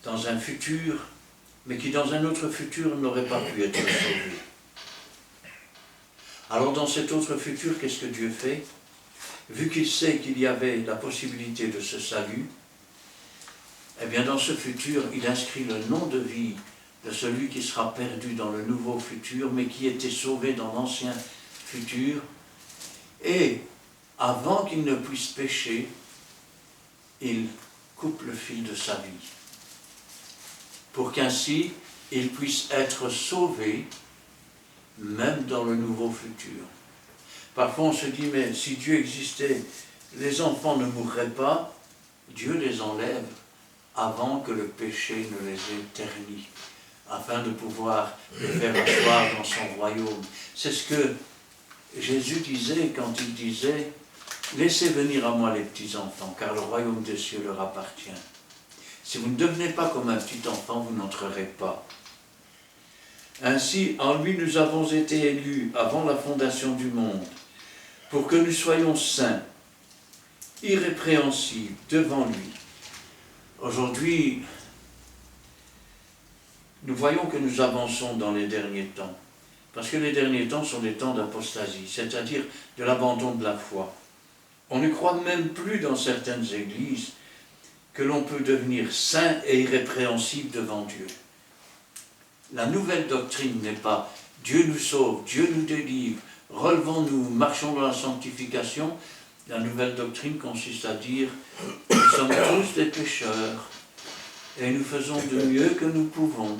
dans un futur, mais qui dans un autre futur n'auraient pas pu être sauvés. Alors dans cet autre futur, qu'est-ce que Dieu fait? Vu qu'il sait qu'il y avait la possibilité de ce salut, eh bien dans ce futur, il inscrit le nom de vie de celui qui sera perdu dans le nouveau futur, mais qui était sauvé dans l'ancien futur. Et avant qu'il ne puisse pécher, il coupe le fil de sa vie, pour qu'ainsi il puisse être sauvé, même dans le nouveau futur. Parfois on se dit, mais si Dieu existait, les enfants ne mourraient pas, Dieu les enlève avant que le péché ne les ait ternis, afin de pouvoir les faire asseoir dans son royaume. C'est ce que Jésus disait quand il disait, laissez venir à moi les petits-enfants, car le royaume des cieux leur appartient. Si vous ne devenez pas comme un petit enfant, vous n'entrerez pas. Ainsi, en lui nous avons été élus avant la fondation du monde, pour que nous soyons saints, irrépréhensibles devant lui. Aujourd'hui, nous voyons que nous avançons dans les derniers temps, parce que les derniers temps sont des temps d'apostasie, c'est-à-dire de l'abandon de la foi. On ne croit même plus dans certaines églises que l'on peut devenir saint et irrépréhensible devant Dieu. La nouvelle doctrine n'est pas « Dieu nous sauve, Dieu nous délivre, relevons-nous, marchons dans la sanctification ». La nouvelle doctrine consiste à dire « Nous sommes tous des pécheurs et nous faisons de mieux que nous pouvons.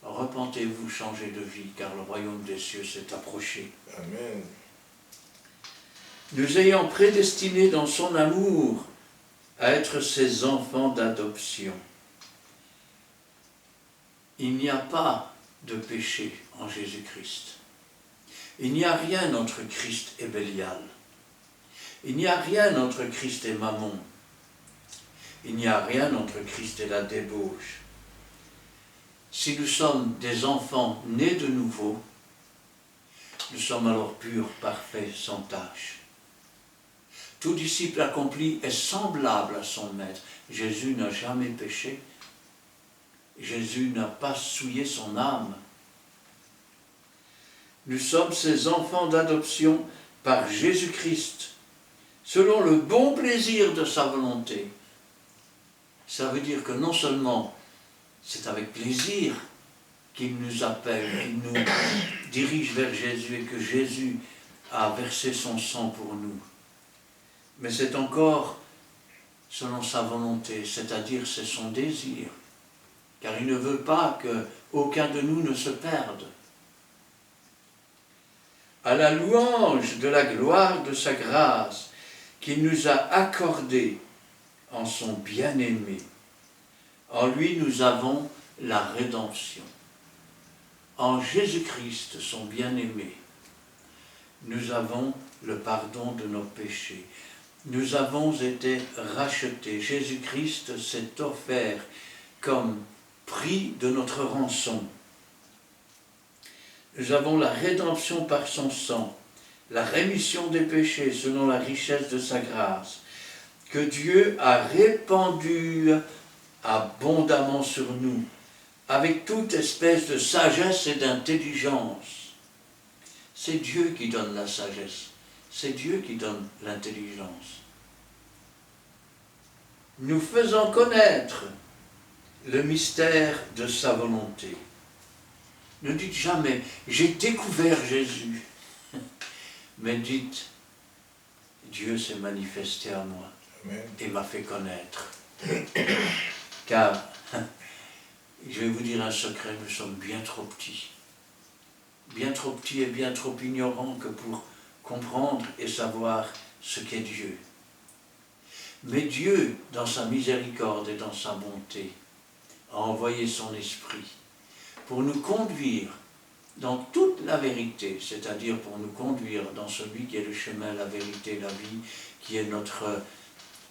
Repentez-vous, changez de vie, car le royaume des cieux s'est approché. » Amen. Nous ayant prédestinés dans son amour à être ses enfants d'adoption. Il n'y a pas de péché en Jésus-Christ. Il n'y a rien entre Christ et Bélial. Il n'y a rien entre Christ et Mammon. Il n'y a rien entre Christ et la débauche. Si nous sommes des enfants nés de nouveau, nous sommes alors purs, parfaits, sans tache. Tout disciple accompli est semblable à son maître. Jésus n'a jamais péché. Jésus n'a pas souillé son âme. Nous sommes ses enfants d'adoption par Jésus-Christ, selon le bon plaisir de sa volonté. Ça veut dire que non seulement c'est avec plaisir qu'il nous appelle, qu'il nous dirige vers Jésus et que Jésus a versé son sang pour nous, mais c'est encore selon sa volonté, c'est-à-dire c'est son désir, car il ne veut pas qu'aucun de nous ne se perde. À la louange de la gloire de sa grâce qu'il nous a accordée en son bien-aimé. En lui nous avons la rédemption. En Jésus-Christ, son bien-aimé, nous avons le pardon de nos péchés. Nous avons été rachetés. Jésus-Christ s'est offert comme prix de notre rançon. Nous avons la rédemption par son sang, la rémission des péchés selon la richesse de sa grâce, que Dieu a répandue abondamment sur nous, avec toute espèce de sagesse et d'intelligence. C'est Dieu qui donne la sagesse, c'est Dieu qui donne l'intelligence. Nous faisons connaître le mystère de sa volonté. Ne dites jamais « j'ai découvert Jésus », mais dites « Dieu s'est manifesté à moi et m'a fait connaître ». Car, je vais vous dire un secret, nous sommes bien trop petits et bien trop ignorants que pour comprendre et savoir ce qu'est Dieu. Mais Dieu, dans sa miséricorde et dans sa bonté, a envoyé son esprit pour nous conduire dans toute la vérité, c'est-à-dire pour nous conduire dans celui qui est le chemin, la vérité, la vie, qui est notre,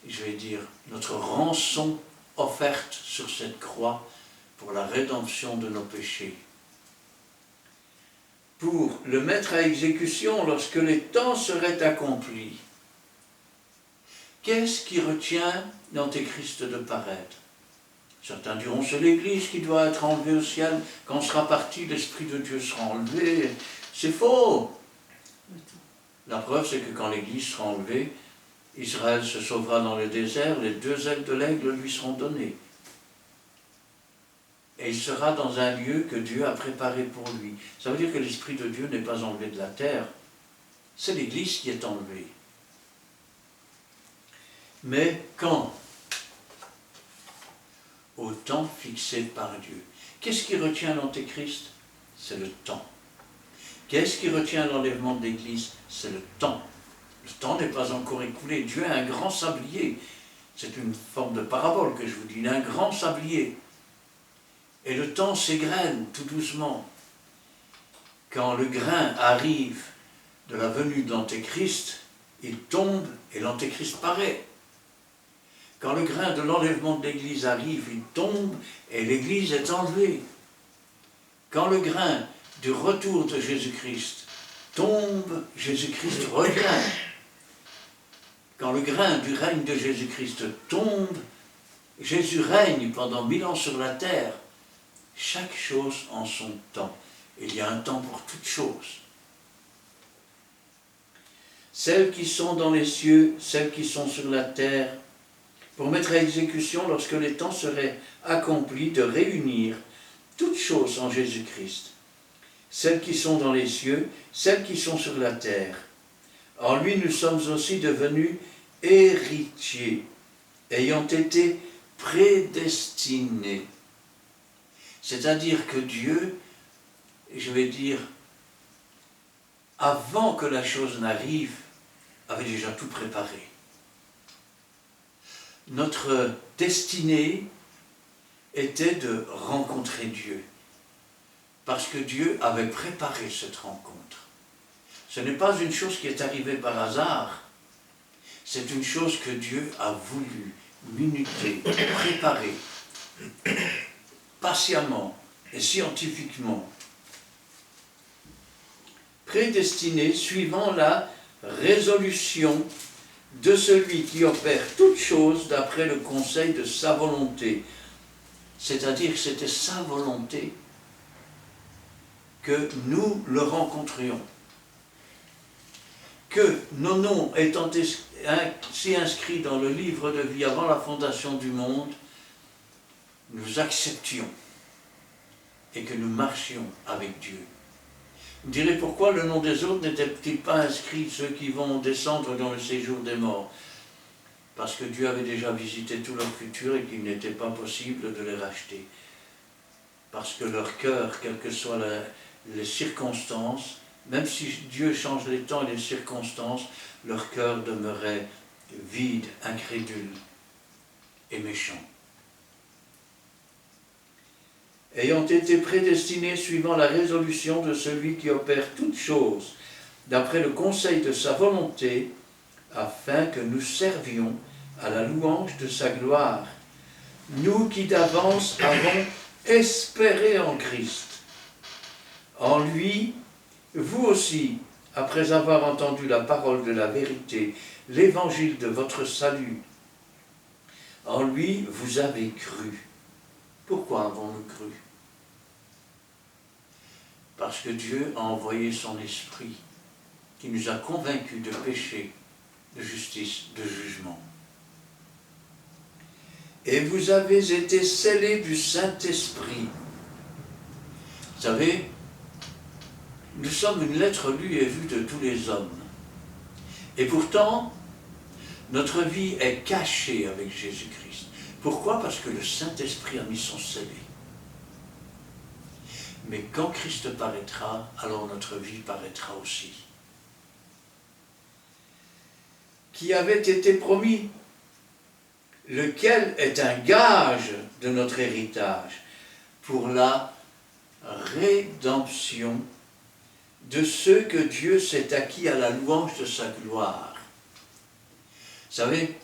je vais dire, notre rançon offerte sur cette croix pour la rédemption de nos péchés. Pour le mettre à exécution lorsque les temps seraient accomplis. Qu'est-ce qui retient l'Antéchrist de paraître? Certains diront, c'est l'Église qui doit être enlevée au ciel. Quand on sera parti, l'Esprit de Dieu sera enlevé. C'est faux. La preuve, c'est que quand l'Église sera enlevée, Israël se sauvera dans le désert, les 2 ailes de l'aigle lui seront données. Et il sera dans un lieu que Dieu a préparé pour lui. Ça veut dire que l'Esprit de Dieu n'est pas enlevé de la terre. C'est l'Église qui est enlevée. Mais quand? Au temps fixé par Dieu. Qu'est-ce qui retient l'Antéchrist? C'est le temps. Qu'est-ce qui retient l'enlèvement de l'Église? C'est le temps. Le temps n'est pas encore écoulé. Dieu a un grand sablier. C'est une forme de parabole que je vous dis. Il a un grand sablier. Et le temps s'égrène tout doucement. Quand le grain arrive de la venue de l'Antéchrist, il tombe et l'Antéchrist paraît. Quand le grain de l'enlèvement de l'Église arrive, il tombe et l'Église est enlevée. Quand le grain du retour de Jésus-Christ tombe, Jésus-Christ revient. Quand le grain du règne de Jésus-Christ tombe, Jésus règne pendant 1000 ans sur la terre. Chaque chose en son temps. Il y a un temps pour toutes choses. Celles qui sont dans les cieux, celles qui sont sur la terre, pour mettre à exécution, lorsque les temps seraient accomplis, de réunir toutes choses en Jésus-Christ. Celles qui sont dans les cieux, celles qui sont sur la terre. En lui, nous sommes aussi devenus héritiers, ayant été prédestinés. C'est-à-dire que Dieu, je vais dire, avant que la chose n'arrive, avait déjà tout préparé. Notre destinée était de rencontrer Dieu, parce que Dieu avait préparé cette rencontre. Ce n'est pas une chose qui est arrivée par hasard, c'est une chose que Dieu a voulu, minuter, préparer, patiemment et scientifiquement. Prédestiné suivant la résolution de celui qui opère toutes choses d'après le conseil de sa volonté. C'est-à-dire que c'était sa volonté que nous le rencontrions. Que nos noms étant ainsi inscrits dans le livre de vie avant la fondation du monde, nous acceptions et que nous marchions avec Dieu. Vous me direz pourquoi le nom des autres n'était-il pas inscrit, ceux qui vont descendre dans le séjour des morts? Parce que Dieu avait déjà visité tout leur futur et qu'il n'était pas possible de les racheter. Parce que leur cœur, quelles que soient les circonstances, même si Dieu change les temps et les circonstances, leur cœur demeurait vide, incrédule et méchant. Ayant été prédestinés suivant la résolution de celui qui opère toutes choses, d'après le conseil de sa volonté, afin que nous servions à la louange de sa gloire, nous qui d'avance avons espéré en Christ. En lui, vous aussi, après avoir entendu la parole de la vérité, l'évangile de votre salut, en lui vous avez cru. Pourquoi avons-nous cru? Parce que Dieu a envoyé son esprit qui nous a convaincus de péché, de justice, de jugement. Et vous avez été scellés du Saint-Esprit. Vous savez, nous sommes une lettre lue et vue de tous les hommes. Et pourtant, notre vie est cachée avec Jésus-Christ. Pourquoi? Parce que le Saint-Esprit a mis son scellé. Mais quand Christ paraîtra, alors notre vie paraîtra aussi. Qui avait été promis, lequel est un gage de notre héritage pour la rédemption de ceux que Dieu s'est acquis à la louange de sa gloire. Vous savez,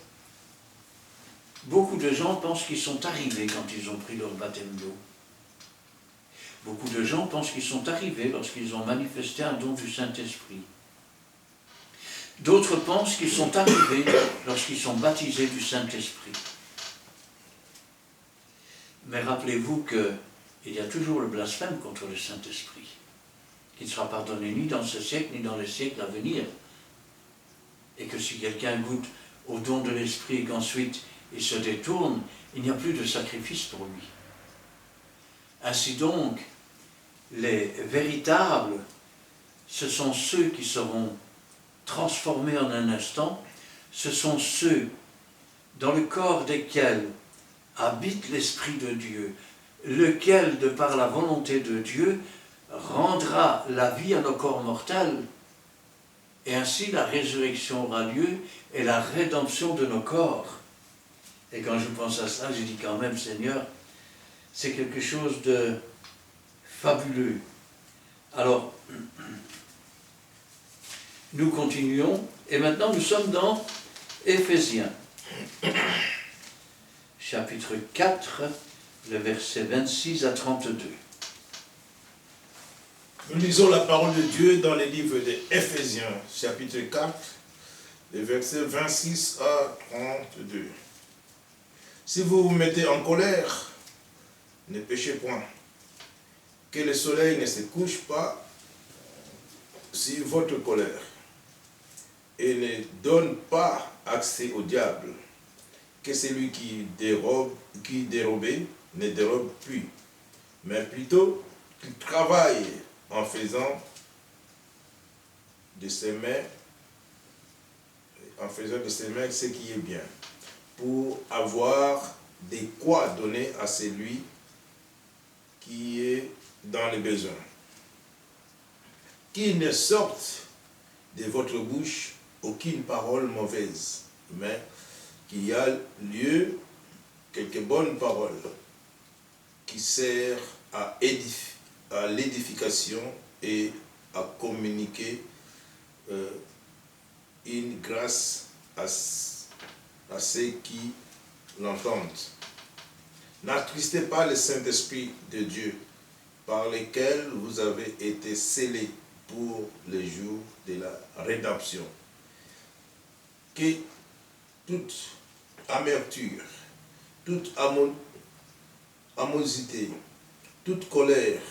beaucoup de gens pensent qu'ils sont arrivés quand ils ont pris leur baptême d'eau. Beaucoup de gens pensent qu'ils sont arrivés lorsqu'ils ont manifesté un don du Saint-Esprit. D'autres pensent qu'ils sont arrivés lorsqu'ils sont baptisés du Saint-Esprit. Mais rappelez-vous qu'il y a toujours le blasphème contre le Saint-Esprit, qui ne sera pardonné ni dans ce siècle, ni dans les siècles à venir. Et que si quelqu'un goûte au don de l'Esprit et qu'ensuite il se détourne, il n'y a plus de sacrifice pour lui. Ainsi donc, les véritables, ce sont ceux qui seront transformés en un instant, ce sont ceux dans le corps desquels habite l'Esprit de Dieu, lequel, de par la volonté de Dieu, rendra la vie à nos corps mortels, et ainsi la résurrection aura lieu et la rédemption de nos corps. Et quand je pense à cela, je dis quand même, Seigneur, c'est quelque chose de fabuleux. Alors, nous continuons, et maintenant nous sommes dans Éphésiens, chapitre 4, le verset 26 à 32. Nous lisons la parole de Dieu dans les livres d'Éphésiens, chapitre 4, les versets 26 à 32. Si vous vous mettez en colère, ne péchez point. Que le soleil ne se couche pas sur votre colère et ne donne pas accès au diable. Que celui qui dérobait ne dérobe plus, mais plutôt qu'il travaille en faisant de ses mains ce qui est bien, pour avoir de quoi donner à celui qui est dans les besoins. Qu'il ne sorte de votre bouche aucune parole mauvaise, mais qu'il y a lieu quelques bonnes paroles qui servent à l'édification et à communiquer une grâce à ceux qui l'entendent. N'attristez pas le Saint-Esprit de Dieu, par lequel vous avez été scellés pour le jour de la rédemption. Que toute amertume, toute amosité, toute colère,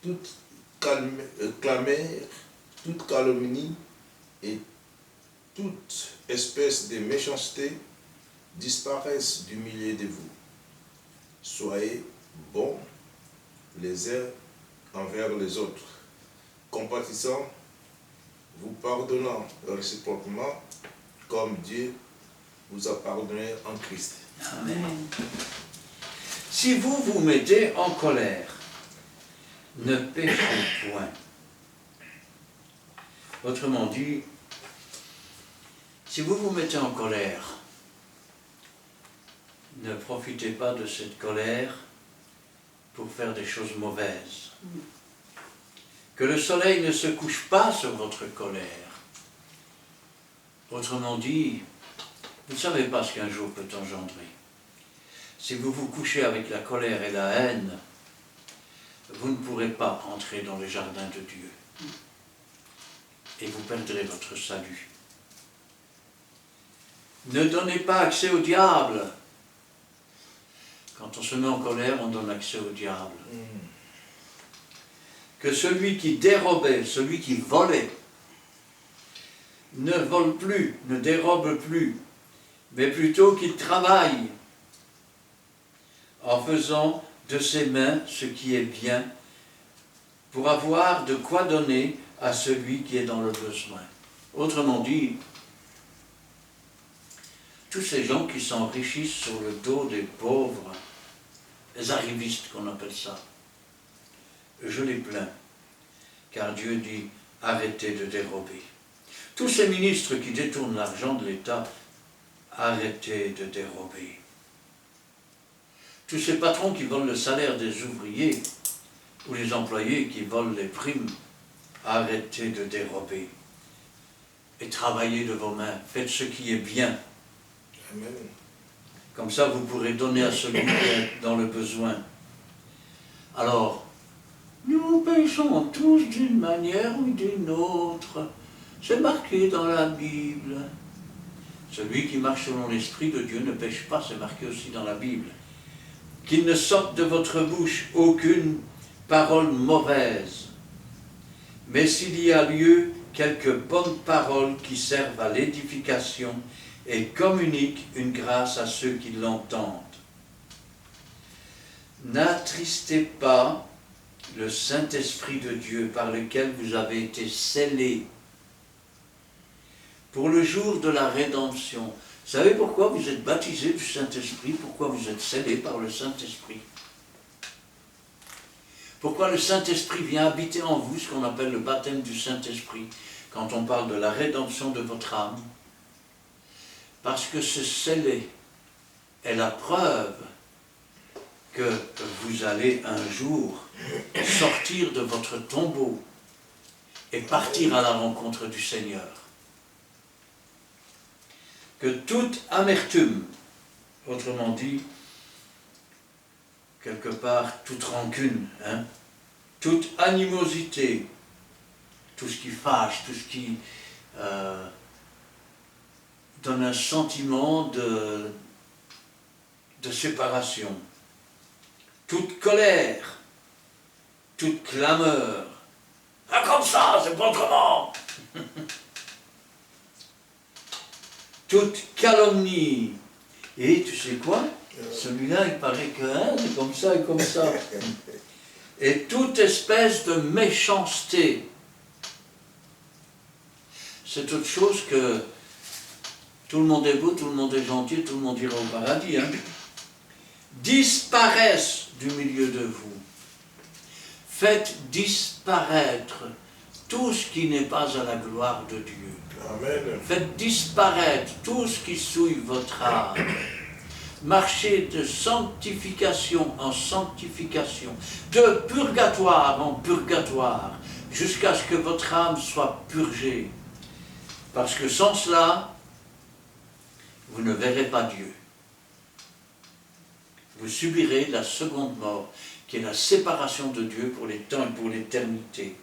toute clameur, toute calomnie et toute espèce de méchanceté disparaissent du milieu de vous. Soyez bons les uns envers les autres, compatissants, vous pardonnant réciproquement comme Dieu vous a pardonné en Christ. Amen. Si vous vous mettez en colère, ne péchez point. Autrement dit, si vous vous mettez en colère, ne profitez pas de cette colère pour faire des choses mauvaises. Que le soleil ne se couche pas sur votre colère. Autrement dit, vous ne savez pas ce qu'un jour peut engendrer. Si vous vous couchez avec la colère et la haine, vous ne pourrez pas entrer dans le jardin de Dieu. Et vous perdrez votre salut. Ne donnez pas accès au diable. Quand on se met en colère, on donne accès au diable. Que celui qui dérobait, celui qui volait, ne vole plus, ne dérobe plus, mais plutôt qu'il travaille en faisant de ses mains ce qui est bien, pour avoir de quoi donner à celui qui est dans le besoin. Autrement dit, tous ces gens qui s'enrichissent sur le dos des pauvres, les arrivistes qu'on appelle ça, je les plains, car Dieu dit arrêtez de dérober. Tous ces ministres qui détournent l'argent de l'État, arrêtez de dérober. Tous ces patrons qui volent le salaire des ouvriers, ou les employés qui volent les primes, arrêtez de dérober. Et travaillez de vos mains, faites ce qui est bien. Amen. Comme ça, vous pourrez donner à celui qui est dans le besoin. Alors, nous péchons tous d'une manière ou d'une autre. C'est marqué dans la Bible. Celui qui marche selon l'Esprit de Dieu ne pêche pas, c'est marqué aussi dans la Bible. Qu'il ne sorte de votre bouche aucune parole mauvaise, mais s'il y a lieu, quelques bonnes paroles qui servent à l'édification et communiquent une grâce à ceux qui l'entendent. N'attristez pas le Saint-Esprit de Dieu par lequel vous avez été scellés pour le jour de la rédemption. Vous savez pourquoi vous êtes baptisés du Saint-Esprit? Pourquoi vous êtes scellés par le Saint-Esprit? Pourquoi le Saint-Esprit vient habiter en vous, ce qu'on appelle le baptême du Saint-Esprit, quand on parle de la rédemption de votre âme? Parce que ce scellé est la preuve que vous allez un jour sortir de votre tombeau et partir à la rencontre du Seigneur. Que toute amertume, autrement dit, quelque part, toute rancune, toute animosité, tout ce qui fâche, tout ce qui donne un sentiment de séparation, toute colère, toute clameur. Ah, comme ça, c'est pas autrement. Toute calomnie. Et tu sais quoi? Celui-là, il paraît que c'est comme ça et comme ça. Et toute espèce de méchanceté. C'est autre chose que tout le monde est beau, tout le monde est gentil, tout le monde ira au paradis. Disparaissent du milieu de vous. Faites disparaître tout ce qui n'est pas à la gloire de Dieu. Amen. Faites disparaître tout ce qui souille votre âme. Marchez de sanctification en sanctification, de purgatoire en purgatoire, jusqu'à ce que votre âme soit purgée. Parce que sans cela, vous ne verrez pas Dieu. Vous subirez la seconde mort, qui est la séparation de Dieu pour les temps et pour l'éternité.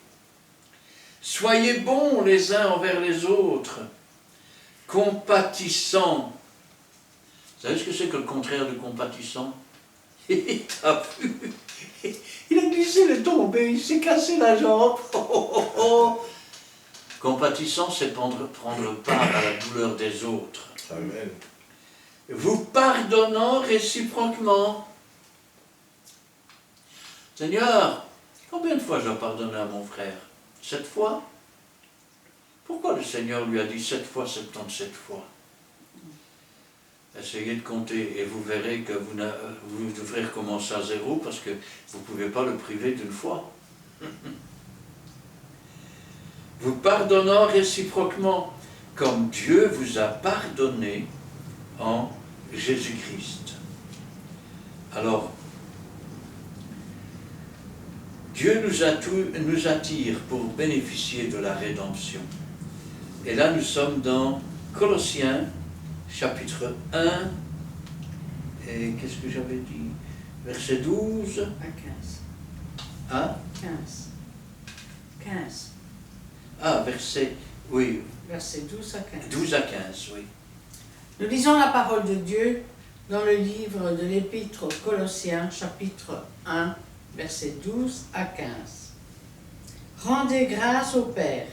Soyez bons les uns envers les autres, compatissants Vous savez ce que c'est que le contraire de compatissant? Il a vu, il a glissé, il est tombé, il s'est cassé la jambe. Compatissant, c'est prendre part à la douleur des autres. Amen. Vous pardonnant réciproquement. Seigneur, combien de fois je dois pardonner à mon frère? 7 fois? Pourquoi le Seigneur lui a dit 7 fois, 77 fois? Essayez de compter et vous verrez que vous devrez recommencer à 0 parce que vous ne pouvez pas le priver d'une fois. Vous pardonnant réciproquement comme Dieu vous a pardonné en Jésus-Christ. Alors, Dieu nous attire pour bénéficier de la rédemption. Et là, nous sommes dans Colossiens, chapitre 1, et qu'est-ce que j'avais dit? Verset 12 À 15. Hein? 15. Ah, verset, oui, Verset 12 à 15. 12 à 15, oui. Nous lisons la parole de Dieu dans le livre de l'Épître aux Colossiens, chapitre 1, versets 12 à 15. Rendez grâce au Père,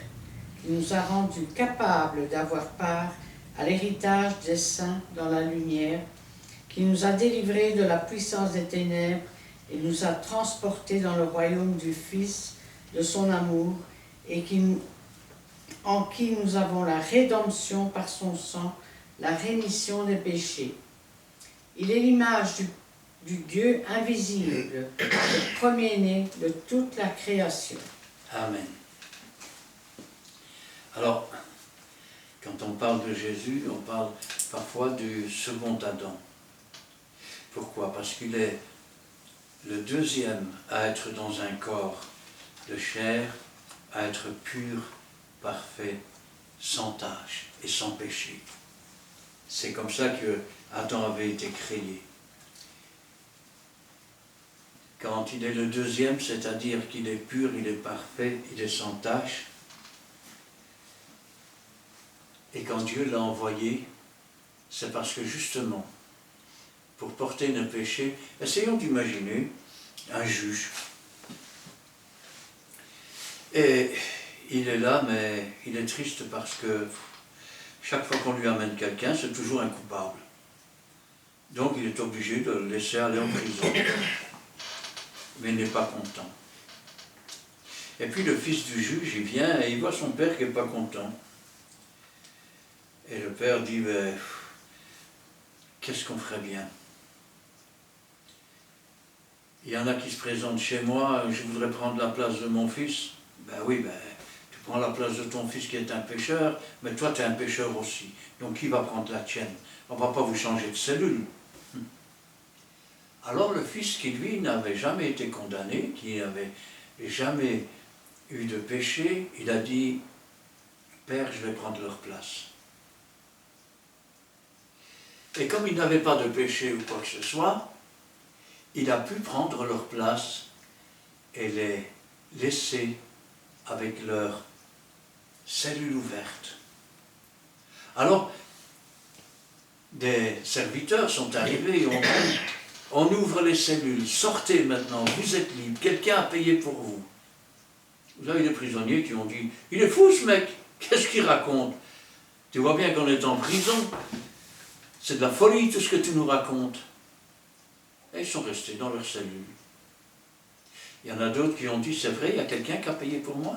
qui nous a rendus capables d'avoir part à l'héritage des saints dans la lumière, qui nous a délivrés de la puissance des ténèbres et nous a transportés dans le royaume du Fils de son amour, et en qui nous avons la rédemption par son sang, la rémission des péchés. Il est l'image du Dieu invisible, le premier-né de toute la création. Amen. Alors, quand on parle de Jésus, on parle parfois du second Adam. Pourquoi? Parce qu'il est le deuxième à être dans un corps de chair, à être pur, parfait, sans tache et sans péché. C'est comme ça que Adam avait été créé. Quand il est le deuxième, c'est-à-dire qu'il est pur, il est parfait, il est sans tache. Et quand Dieu l'a envoyé, c'est parce que justement, pour porter nos péchés, essayons d'imaginer un juge. Et il est là, mais il est triste parce que chaque fois qu'on lui amène quelqu'un, c'est toujours un coupable. Donc il est obligé de le laisser aller en prison. Mais il n'est pas content. Et puis le fils du juge, il vient et il voit son père qui n'est pas content. Et le père dit, ben, qu'est-ce qu'on ferait bien? Il y en a qui se présentent chez moi, je voudrais prendre la place de mon fils. Ben oui, ben, tu prends la place de ton fils qui est un pécheur, mais toi tu es un pécheur aussi. Donc qui va prendre la tienne? On ne va pas vous changer de cellule. Alors le fils qui lui n'avait jamais été condamné, qui n'avait jamais eu de péché, il a dit, Père, je vais prendre leur place. Et comme il n'avait pas de péché ou quoi que ce soit, il a pu prendre leur place et les laisser avec leur cellule ouverte. Alors, des serviteurs sont arrivés et ont dit, on ouvre les cellules, sortez maintenant, vous êtes libre, quelqu'un a payé pour vous. Vous avez des prisonniers qui ont dit, il est fou ce mec, qu'est-ce qu'il raconte? Tu vois bien qu'on est en prison, c'est de la folie tout ce que tu nous racontes. Et ils sont restés dans leur cellule. Il y en a d'autres qui ont dit, c'est vrai, il y a quelqu'un qui a payé pour moi?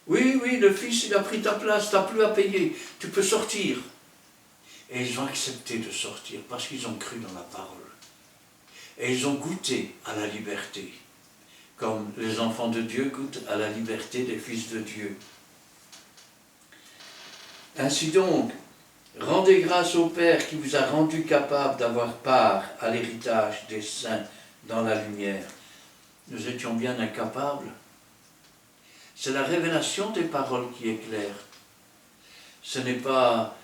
Oui, oui, le fils, il a pris ta place, tu n'as plus à payer, tu peux sortir. Et ils ont accepté de sortir parce qu'ils ont cru dans la parole. Et ils ont goûté à la liberté, comme les enfants de Dieu goûtent à la liberté des fils de Dieu. Ainsi donc, rendez grâce au Père qui vous a rendu capable d'avoir part à l'héritage des saints dans la lumière. Nous étions bien incapables. C'est la révélation des paroles qui est claire. Ce n'est pas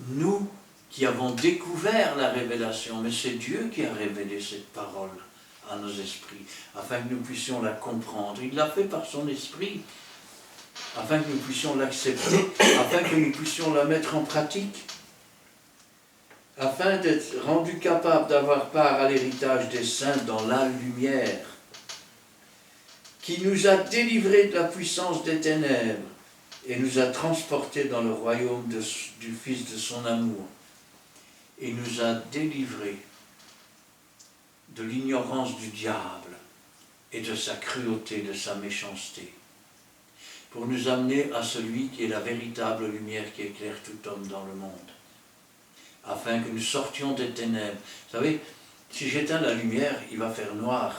nous qui avons découvert la révélation, mais c'est Dieu qui a révélé cette parole à nos esprits, afin que nous puissions la comprendre. Il l'a fait par son esprit, afin que nous puissions l'accepter, afin que nous puissions la mettre en pratique. afin d'être rendu capable d'avoir part à l'héritage des saints dans la lumière, qui nous a délivrés de la puissance des ténèbres et nous a transportés dans le royaume du Fils de son amour. Et nous a délivrés de l'ignorance du diable et de sa cruauté, de sa méchanceté, pour nous amener à celui qui est la véritable lumière qui éclaire tout homme dans le monde, afin que nous sortions des ténèbres. Vous savez, si j'éteins la lumière, il va faire noir.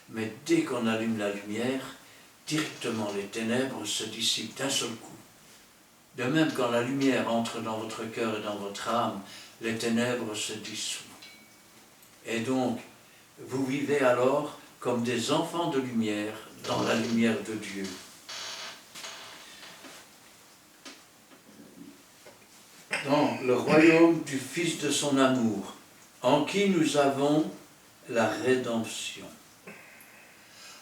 Mais dès qu'on allume la lumière, directement les ténèbres se dissipent d'un seul coup. De même, quand la lumière entre dans votre cœur et dans votre âme, les ténèbres se dissouent. Et donc, vous vivez alors comme des enfants de lumière dans la lumière de Dieu. Dans le royaume du Fils de son amour, en qui nous avons la rédemption,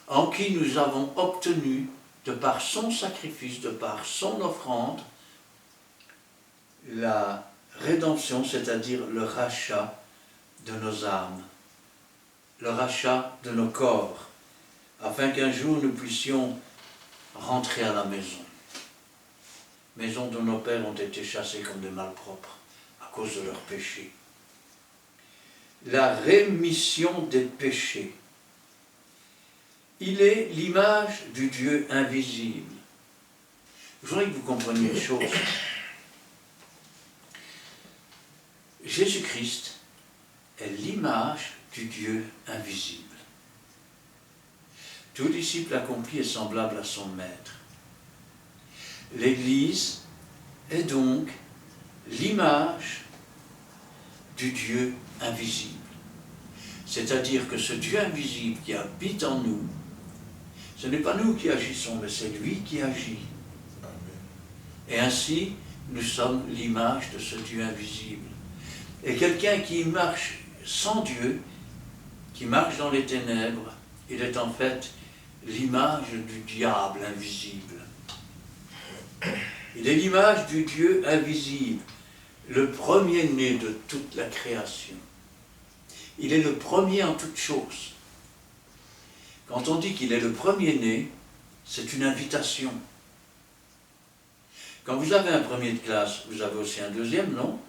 en qui nous avons obtenu, de par son sacrifice, de par son offrande, la rédemption, c'est-à-dire le rachat de nos âmes, le rachat de nos corps, afin qu'un jour nous puissions rentrer à la maison. Maison dont nos pères ont été chassés comme des malpropres à cause de leurs péchés. La rémission des péchés. Il est l'image du Dieu invisible. Je voudrais que vous compreniez une chose. Jésus-Christ est l'image du Dieu invisible. Tout disciple accompli est semblable à son maître. L'Église est donc l'image du Dieu invisible. C'est-à-dire que ce Dieu invisible qui habite en nous, ce n'est pas nous qui agissons, mais c'est lui qui agit. Et ainsi, nous sommes l'image de ce Dieu invisible. Et quelqu'un qui marche sans Dieu, qui marche dans les ténèbres, il est en fait l'image du diable invisible. Il est l'image du Dieu invisible, le premier-né de toute la création. Il est le premier en toutes choses. Quand on dit qu'il est le premier-né, c'est une invitation. Quand vous avez un premier de classe, vous avez aussi un deuxième, non?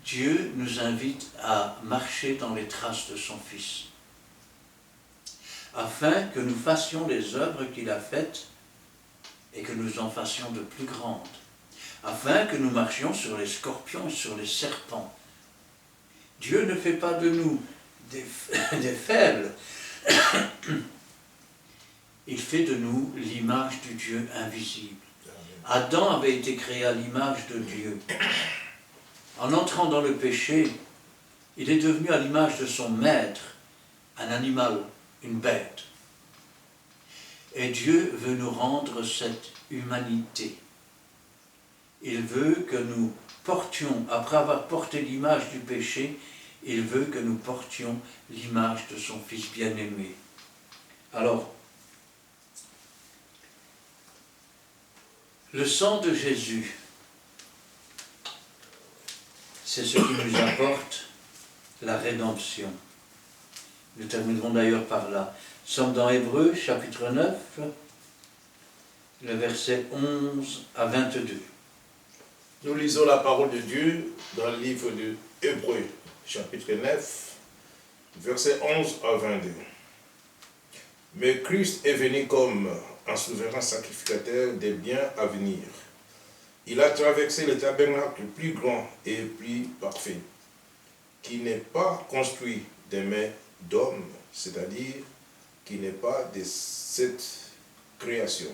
Dieu nous invite à marcher dans les traces de son Fils, afin que nous fassions les œuvres qu'il a faites et que nous en fassions de plus grandes, afin que nous marchions sur les scorpions et sur les serpents. Dieu ne fait pas de nous des faibles, il fait de nous l'image du Dieu invisible. Adam avait été créé à l'image de Dieu. En entrant dans le péché, il est devenu à l'image de son maître, un animal, une bête. Et Dieu veut nous rendre cette humanité. Il veut que nous portions, après avoir porté l'image du péché, il veut que nous portions l'image de son Fils bien-aimé. Alors, le sang de Jésus, c'est ce qui nous apporte la rédemption. Nous terminerons d'ailleurs par là. Nous sommes dans Hébreux, chapitre 9, le verset 11 à 22. Nous lisons la parole de Dieu dans le livre de Hébreux, chapitre 9, verset 11 à 22. Mais Christ est venu comme un souverain sacrificateur des biens à venir. Il a traversé le tabernacle plus grand et plus parfait, qui n'est pas construit des mains d'hommes, c'est-à-dire qui n'est pas de cette création.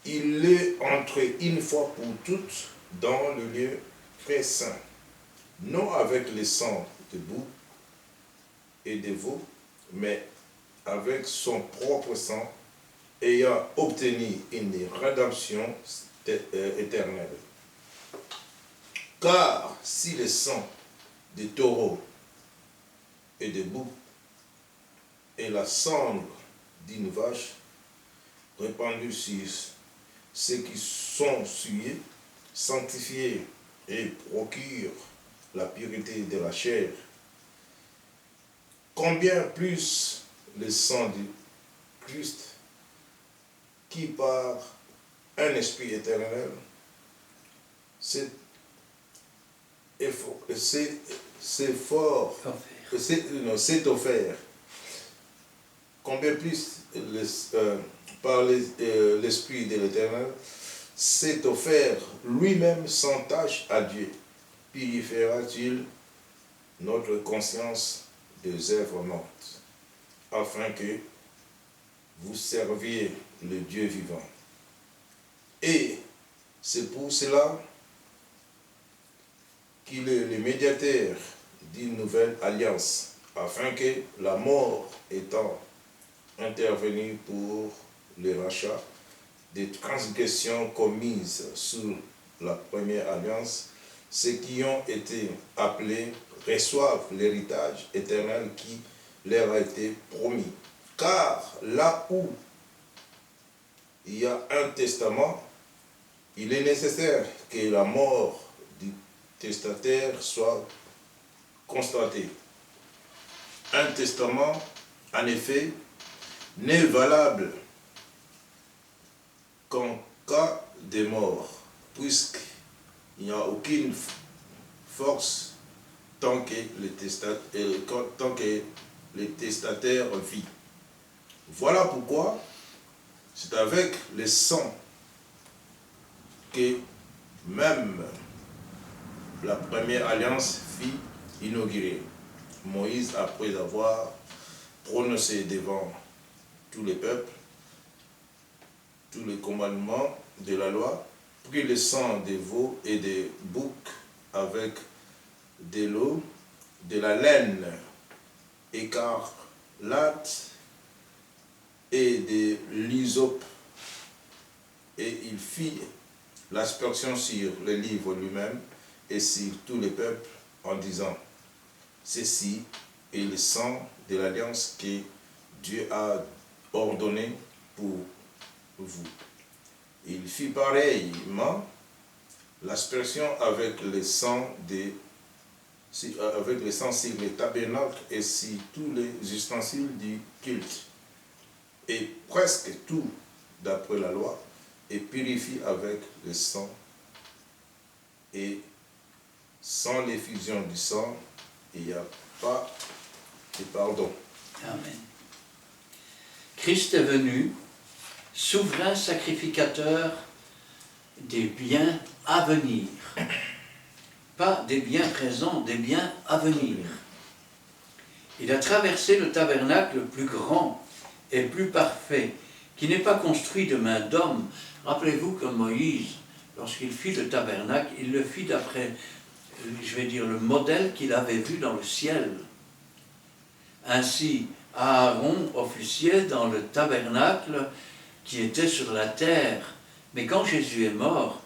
Il est entré une fois pour toutes dans le lieu très saint, non avec le sang de bouc et de veau, mais avec son propre sang, ayant obtenu une rédemption éternelle. Car si le sang des taureaux et des boucs et la cendre d'une vache répandue ceux qui sont souillés, sanctifiés et procurent la pureté de la chair, combien plus le sang du Christ, qui par un esprit éternel s'est offert, combien plus par l'esprit de l'éternel s'est offert lui-même sans tâche à Dieu, purifiera-t-il notre conscience des œuvres mortes, afin que vous serviez le Dieu vivant. Et c'est pour cela qu'il est le médiateur d'une nouvelle alliance, afin que la mort étant intervenue pour le rachat des transgressions commises sous la première alliance, ceux qui ont été appelés reçoivent l'héritage éternel qui leur a été promis. Car là où il y a un testament, il est nécessaire que la mort du testataire soit constatée. Un testament, en effet, n'est valable qu'en cas de mort, puisqu'il n'y a aucune force tant que le testataire vit. Voilà pourquoi c'est avec le sang que même la première alliance fut inaugurée. Moïse, après avoir prononcé devant tous les peuples, tous les commandements de la loi, prit le sang des veaux et des boucs avec de l'eau, de la laine écarlate et de l'hysope, et il fit l'aspersion sur le livre lui-même et sur tous les peuples en disant: ceci est le sang de l'alliance que Dieu a ordonné pour vous. Il fit pareillement l'aspersion avec le sang sur les tabernacles et sur tous les ustensiles du culte. Et presque tout, d'après la loi, est purifié avec le sang. Et sans l'effusion du sang, il n'y a pas de pardon. Amen. Christ est venu, souverain sacrificateur des biens à venir. Pas des biens présents, des biens à venir. Il a traversé le tabernacle le plus grand et plus parfait, qui n'est pas construit de main d'homme. Rappelez-vous que Moïse, lorsqu'il fit le tabernacle, il le fit d'après, je vais dire, le modèle qu'il avait vu dans le ciel. Ainsi, Aaron officiait dans le tabernacle qui était sur la terre. Mais quand Jésus est mort,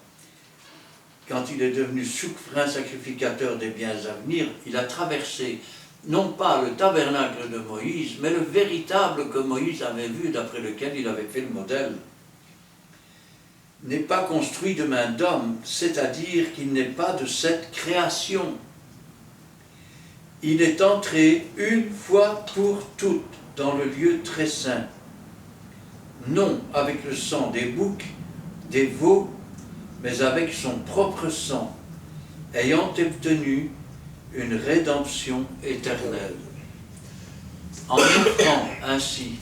quand il est devenu souverain sacrificateur des biens à venir, il a traversé non pas le tabernacle de Moïse, mais le véritable que Moïse avait vu, d'après lequel il avait fait le modèle. N'est pas construit de main d'homme, c'est-à-dire qu'il n'est pas de cette création. Il est entré une fois pour toutes dans le lieu très saint, non avec le sang des boucs, des veaux, mais avec son propre sang, ayant obtenu une rédemption éternelle. En offrant ainsi,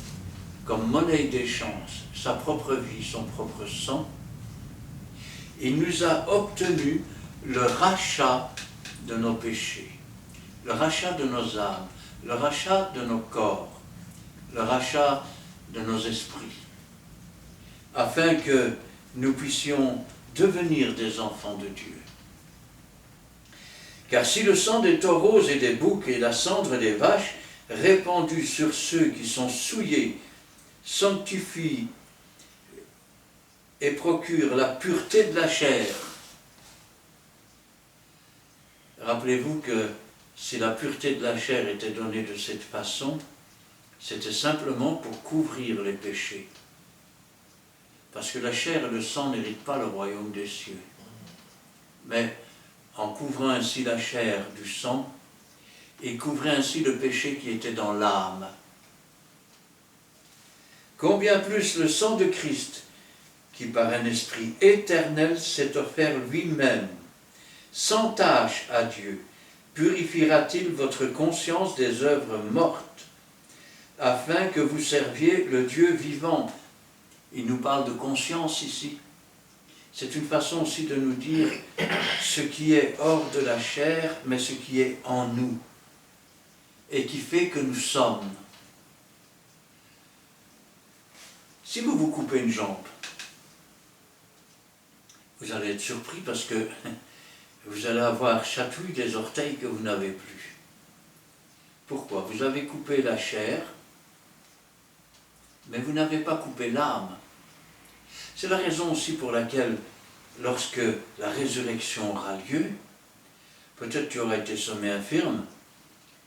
comme monnaie d'échange, sa propre vie, son propre sang, il nous a obtenu le rachat de nos péchés, le rachat de nos âmes, le rachat de nos corps, le rachat de nos esprits, afin que nous puissions devenir des enfants de Dieu. Car si le sang des taureaux et des boucs et la cendre des vaches, répandue sur ceux qui sont souillés, sanctifie et procure la pureté de la chair. Rappelez-vous que si la pureté de la chair était donnée de cette façon, c'était simplement pour couvrir les péchés. Parce que la chair et le sang n'héritent pas le royaume des cieux. Mais en couvrant ainsi la chair du sang, il couvrait ainsi le péché qui était dans l'âme. Combien plus le sang de Christ, qui par un esprit éternel s'est offert lui-même, sans tache à Dieu, purifiera-t-il votre conscience des œuvres mortes, afin que vous serviez le Dieu vivant. Il nous parle de conscience ici. C'est une façon aussi de nous dire ce qui est hors de la chair, mais ce qui est en nous, et qui fait que nous sommes. Si vous vous coupez une jambe, vous allez être surpris parce que vous allez avoir chatouille des orteils que vous n'avez plus. Pourquoi? Vous avez coupé la chair, mais vous n'avez pas coupé l'âme. C'est la raison aussi pour laquelle, lorsque la résurrection aura lieu, peut-être tu auras été sommé infirme,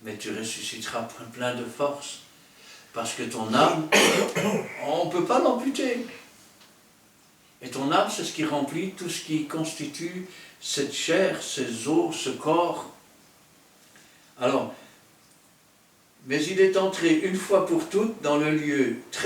mais tu ressusciteras plein de force. Parce que ton âme, on ne peut pas l'amputer. Et ton âme, c'est ce qui remplit tout ce qui constitue cette chair, ces os, ce corps. Alors, mais il est entré une fois pour toutes dans le lieu très